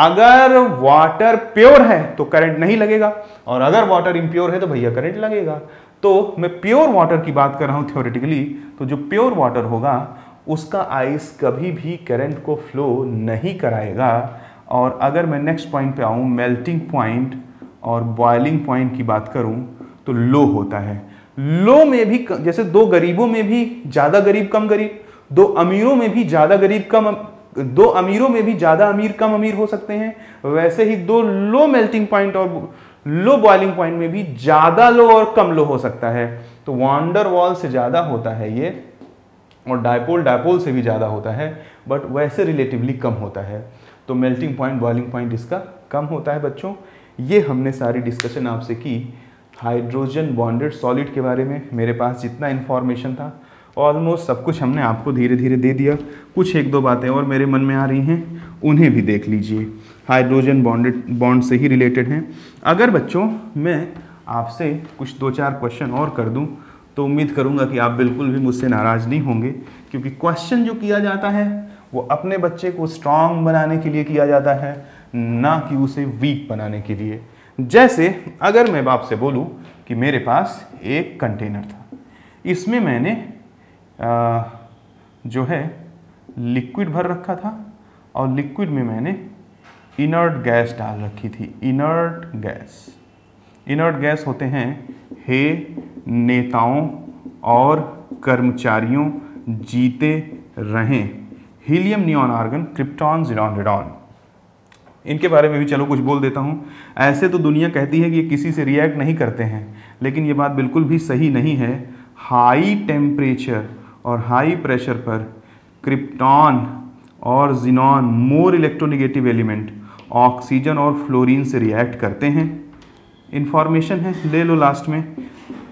अगर वाटर प्योर है तो करंट नहीं लगेगा, और अगर वाटर इम्प्योर है तो भैया करंट लगेगा। तो मैं प्योर वाटर की बात कर रहा हूं थ्योरेटिकली। तो जो प्योर वाटर होगा उसका आइस कभी भी करंट को फ्लो नहीं कराएगा। और अगर मैं नेक्स्ट पॉइंट पे आऊं, मेल्टिंग पॉइंट और बॉइलिंग पॉइंट की बात करूं, तो लो होता है। लो में भी, जैसे 2 गरीबों में भी ज्यादा गरीब कम गरीब, 2 अमीरों में भी ज्यादा गरीब कम, 2 अमीरों में भी ज्यादा अमीर कम अमीर हो सकते हैं, वैसे ही 2 लो मेल्टिंग पॉइंट और लो बॉइलिंग पॉइंट में भी ज्यादा लो और कम लो हो सकता है। तो वान डेर वाल से ज्यादा होता है ये, और डायपोल से भी ज्यादा होता है, बट वैसे रिलेटिवली कम होता है। तो मेल्टिंग पॉइंट, बॉइलिंग पॉइंट इसका कम होता है बच्चों। ये हमने सारी डिस्कशन आपसे की हाइड्रोजन बॉन्डेड सॉलिड के बारे में। मेरे पास जितना इन्फॉर्मेशन था ऑलमोस्ट सब कुछ हमने आपको धीरे धीरे दे दिया। कुछ एक दो बातें और मेरे मन में आ रही हैं, उन्हें भी देख लीजिए, हाइड्रोजन बॉन्ड से ही रिलेटेड हैं। अगर बच्चों मैं आपसे कुछ 2-4 क्वेश्चन और कर दूं तो उम्मीद करूंगा कि आप बिल्कुल भी मुझसे नाराज़ नहीं होंगे, क्योंकि क्वेश्चन जो किया जाता है वो अपने बच्चे को स्ट्रांग बनाने के लिए किया जाता है, ना कि उसे वीक बनाने के लिए। जैसे अगर मैं आपसे बोलूं कि मेरे पास एक कंटेनर था, इसमें मैंने जो है लिक्विड भर रखा था, और लिक्विड में मैंने इनर्ट गैस डाल रखी थी। इनर्ट गैस होते हैं हे नेताओं और कर्मचारियों जीते रहें, helium, neon, argon, krypton, xenon, radon. इनके बारे में भी चलो कुछ बोल देता हूँ। ऐसे तो दुनिया कहती है कि ये किसी से रिएक्ट नहीं करते हैं, लेकिन ये बात बिल्कुल भी सही नहीं है। हाई टेम्परेचर और हाई प्रेशर पर क्रिप्टॉन और xenon, more electronegative element, oxygen और फ्लोरीन से रिएक्ट करते हैं। इन्फॉर्मेशन है, ले लो लास्ट में।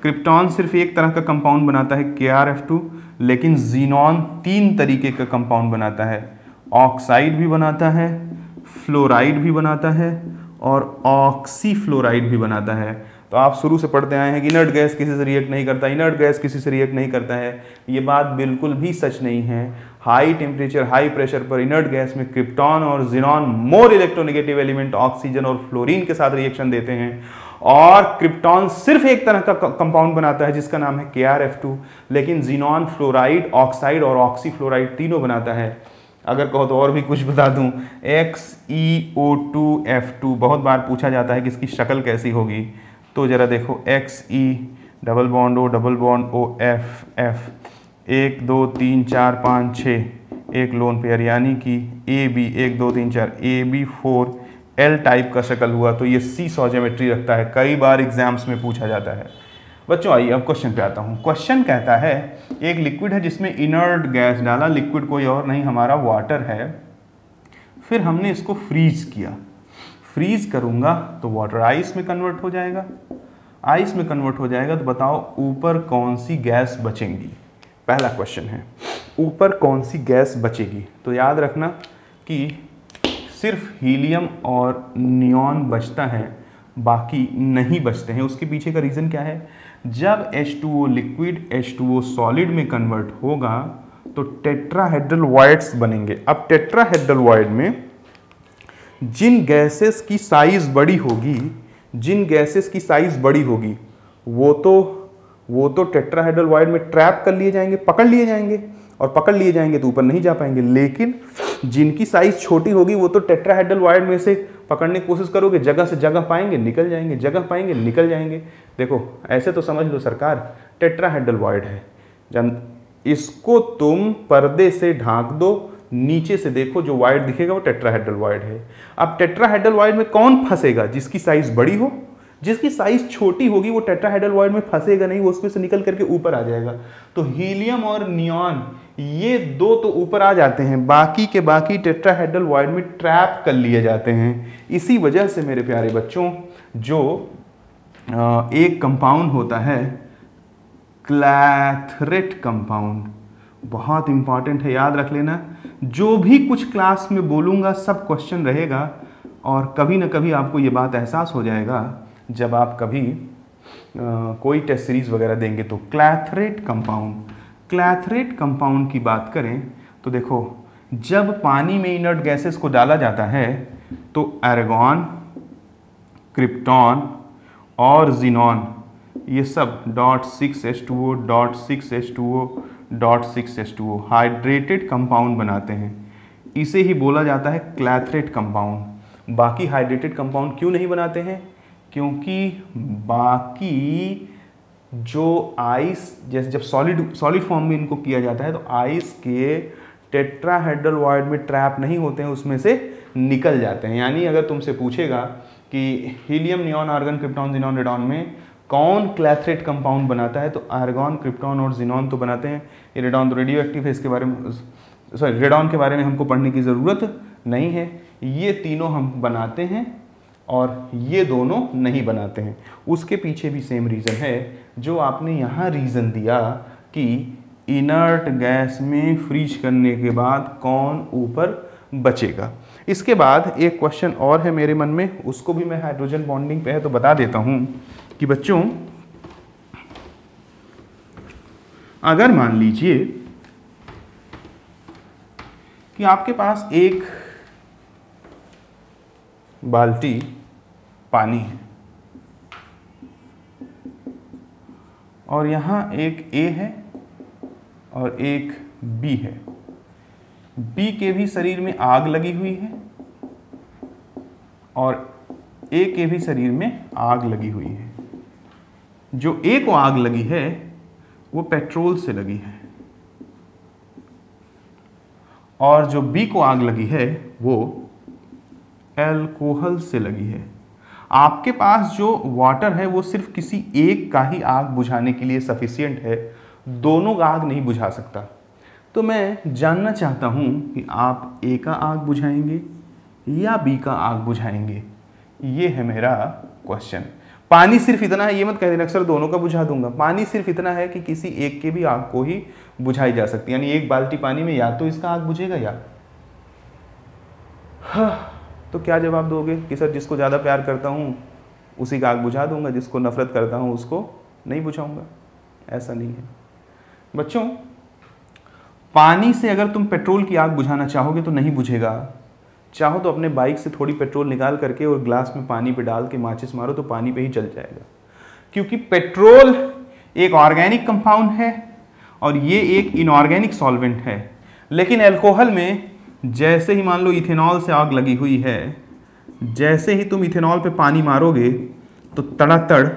क्रिप्टॉन सिर्फ एक तरह का कंपाउंड बनाता है KrF2, लेकिन ज़ीनॉन 3 तरीके का कंपाउंड बनाता है। ऑक्साइड भी बनाता है, फ्लोराइड भी बनाता है, और ऑक्सी फ्लोराइड भी बनाता है। तो आप शुरू से पढ़ते आए हैं कि इनर्ट गैस किसी से रिएक्ट नहीं करता, इनर्ट गैस किसी से रिएक्ट नहीं करता है। ये बात बिल्कुल भी सच नहीं है। हाई टेम्परेचर, हाई प्रेशर पर इनर्ट गैस में क्रिप्टॉन और xenon, more electronegative element, oxygen और फ्लोरीन के साथ रिएक्शन देते हैं। और क्रिप्टॉन सिर्फ एक तरह का कंपाउंड बनाता है जिसका नाम है KrF2, लेकिन ज़ीनॉन फ्लोराइड, ऑक्साइड और ऑक्सी फ्लोराइड तीनों बनाता है। अगर कहो तो और भी कुछ बता दूं, XeO2F2 बहुत बार पूछा जाता है कि इसकी शक्ल कैसी होगी, तो जरा देखो, Xe double bond O double bond O F 1 2 3 4 5 6, एक लोन पेयर, यानी कि AB 1 2 3 4 AB4 L टाइप का शक्ल हुआ। तो ये सीसॉ ज्योमेट्री रखता है, कई बार एग्जाम्स में पूछा जाता है। बच्चों आइए अब क्वेश्चन पे आता हूँ। क्वेश्चन कहता है एक लिक्विड है जिसमें इनर्ट गैस डाला, लिक्विड कोई और नहीं हमारा वाटर है, फिर हमने इसको फ्रीज किया। फ्रीज करूँगा तो वाटर आइस में कन्वर्ट हो जाएगा, आइस में कन्वर्ट हो जाएगा तो बताओ ऊपर कौन सी गैस बचेंगी। पहला क्वेश्चन है ऊपर कौन सी गैस बचेगी। तो याद रखना कि सिर्फ हीलियम और नियॉन बचता है, बाकी नहीं बचते हैं। उसके पीछे का रीज़न क्या है, जब H2O लिक्विड H2O सॉलिड में कन्वर्ट होगा तो टेट्राहेड्रल वॉइड्स बनेंगे। अब टेट्राहेड्रल वॉइड में जिन गैसेस की साइज बड़ी होगी, जिन गैसेस की साइज बड़ी होगी वो तो टेट्राहेड्रल वॉइड में ट्रैप कर लिए जाएंगे, पकड़ लिए जाएंगे, और पकड़ लिए जाएंगे तो ऊपर नहीं जा पाएंगे। लेकिन जिनकी साइज छोटी होगी वो तो टेट्राहेड्रल वॉइड में से पकड़ने की कोशिश करोगे, जगह से जगह पाएंगे निकल जाएंगे, जगह पाएंगे निकल जाएंगे। देखो ऐसे तो समझ लो सरकार, टेट्राहेड्रल वॉइड है, इसको तुम पर्दे से ढांक दो, नीचे से देखो जो वाइड दिखेगा वो टेट्राहेड्रल वॉइड है। अब टेट्राहेड्रल वॉइड में कौन फंसेगा, जिसकी साइज बड़ी हो। जिसकी साइज छोटी होगी वो टेट्राहेड्रल वॉइड में फंसेगा नहीं, वो उसमें से निकल करके ऊपर आ जाएगा। तो हीलियम और नियॉन ये दो तो ऊपर आ जाते हैं, बाकी के बाकी टेट्राहेड्रल वॉइड में ट्रैप कर लिए जाते हैं। इसी वजह से मेरे प्यारे बच्चों जो एक कंपाउंड होता है क्लैथरेट कंपाउंड, बहुत इंपॉर्टेंट है, याद रख लेना। जो भी कुछ क्लास में बोलूँगा सब क्वेश्चन रहेगा, और कभी ना कभी आपको ये बात एहसास हो जाएगा जब आप कभी कोई टेस्ट सीरीज वगैरह देंगे। तो क्लैथरेट कंपाउंड की बात करें तो देखो, जब पानी में इनर्ट गैसेस को डाला जाता है तो आर्गन, क्रिप्टॉन और ज़ीनॉन ये सब .6H2O, .6H2O, .6H2O hydrated compound बनाते हैं। इसे ही बोला जाता है क्लैथरेट कंपाउंड। बाकी हाइड्रेटेड कंपाउंड क्यों नहीं बनाते हैं, क्योंकि बाकी जो आइस, जैसे जब सॉलिड फॉर्म में इनको किया जाता है तो आइस के टेट्राहेड्रल वॉइड में ट्रैप नहीं होते हैं, उसमें से निकल जाते हैं। यानी अगर तुमसे पूछेगा कि helium, neon, argon, krypton, xenon, radon में कौन क्लैथरेट कंपाउंड बनाता है, तो आर्गन, क्रिप्टॉन और जिनॉन तो बनाते हैं। ये रेडॉन तो रेडियो एक्टिव है, इसके बारे में सॉरी रेडॉन के बारे में हमको पढ़ने की ज़रूरत नहीं है। ये तीनों हम बनाते हैं और ये दोनों नहीं बनाते हैं। उसके पीछे भी सेम रीज़न है जो आपने यहाँ रीज़न दिया कि इनर्ट गैस में फ्रीज करने के बाद कौन ऊपर बचेगा। इसके बाद एक क्वेश्चन और है मेरे मन में, उसको भी मैं हाइड्रोजन बॉन्डिंग पे है तो बता देता हूँ कि बच्चों अगर मान लीजिए कि आपके पास एक बाल्टी पानी है और यहाँ एक ए है और एक बी है। बी के भी शरीर में आग लगी हुई है और ए के भी शरीर में आग लगी हुई है। जो ए को आग लगी है वो पेट्रोल से लगी है और जो बी को आग लगी है वो अल्कोहल से लगी है। आपके पास जो वाटर है वो सिर्फ किसी एक का ही आग बुझाने के लिए सफिशिएंट है, दोनों का आग नहीं बुझा सकता। तो मैं जानना चाहता हूं कि आप ए का आग बुझाएंगे या बी का आग बुझाएंगे, ये है मेरा क्वेश्चन। पानी सिर्फ इतना है, ये मत कह देना सर दोनों का बुझा दूंगा। पानी सिर्फ इतना है कि किसी एक के भी आग को ही बुझाई जा सकती है, यानी एक बाल्टी पानी में या तो इसका आग बुझेगा या तो क्या जवाब दोगे कि सर जिसको ज़्यादा प्यार करता हूँ उसी का आग बुझा दूंगा, जिसको नफरत करता हूँ उसको नहीं बुझाऊंगा। ऐसा नहीं है बच्चों। पानी से अगर तुम पेट्रोल की आग बुझाना चाहोगे तो नहीं बुझेगा। चाहो तो अपने बाइक से थोड़ी पेट्रोल निकाल करके और ग्लास में पानी पे डाल के माचिस मारो तो पानी पे ही जल जाएगा, क्योंकि पेट्रोल एक ऑर्गेनिक कंपाउंड है और ये एक इनऑर्गेनिक सॉल्वेंट है। लेकिन अल्कोहल में जैसे ही मान लो इथेनॉल से आग लगी हुई है, जैसे ही तुम इथेनॉल पे पानी मारोगे तो तड़ातड़,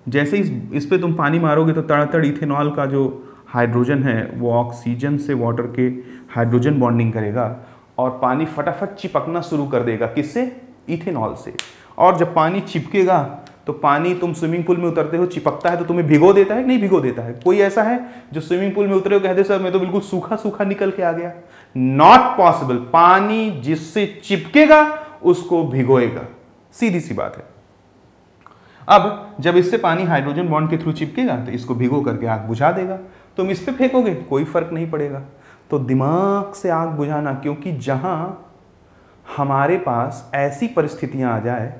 जैसे ही इस पे तुम पानी मारोगे तो तड़ातड़ इथेनॉल का जो हाइड्रोजन है वो ऑक्सीजन से वाटर के हाइड्रोजन बॉन्डिंग करेगा और पानी फटाफट चिपकना शुरू कर देगा। किससे? इथेनॉल से। और जब पानी चिपकेगा तो पानी, तुम स्विमिंग पूल में उतरते हो, चिपकता है तो तुम्हें भिगो देता है, नहीं भिगो देता है? कोई ऐसा है जो स्विमिंग पूल में उतरे हो कहते सर मैं तो बिल्कुल सूखा सूखा निकल के आ गया? Not possible. पानी जिससे चिपकेगा उसको भिगोएगा, सीधी सी बात है। अब जब इससे पानी हाइड्रोजन बॉन्ड के थ्रू चिपकेगा तो इसको भिगो करके आग बुझा देगा। तुम इस पे फेंकोगे कोई फर्क नहीं पड़ेगा। तो दिमाग से आग बुझाना, क्योंकि जहां हमारे पास ऐसी परिस्थितियां आ जाए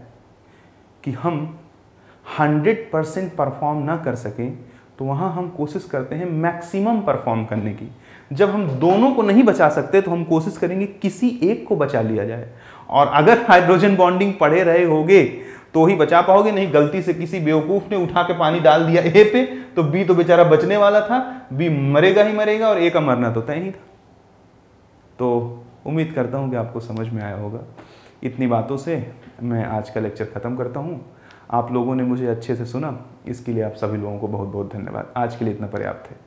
कि हम 100% परफॉर्म ना कर सकें तो वहां हम कोशिश करते हैं मैक्सिमम परफॉर्म करने की। जब हम दोनों को नहीं बचा सकते तो हम कोशिश करेंगे किसी एक को बचा लिया जाए। और अगर हाइड्रोजन बॉन्डिंग पढ़े रहे होगे तो ही बचा पाओगे, नहीं गलती से किसी बेवकूफ ने उठा के पानी डाल दिया ए पे तो बी तो बेचारा बचने वाला था, बी मरेगा ही मरेगा और ए का मरना तो तय ही था। तो उम्मीद करता हूं कि आपको समझ में आया होगा। इतनी बातों से मैं आज का लेक्चर ख़त्म करता हूं। आप लोगों ने मुझे अच्छे से सुना, इसके लिए आप सभी लोगों को बहुत बहुत धन्यवाद। आज के लिए इतना पर्याप्त है।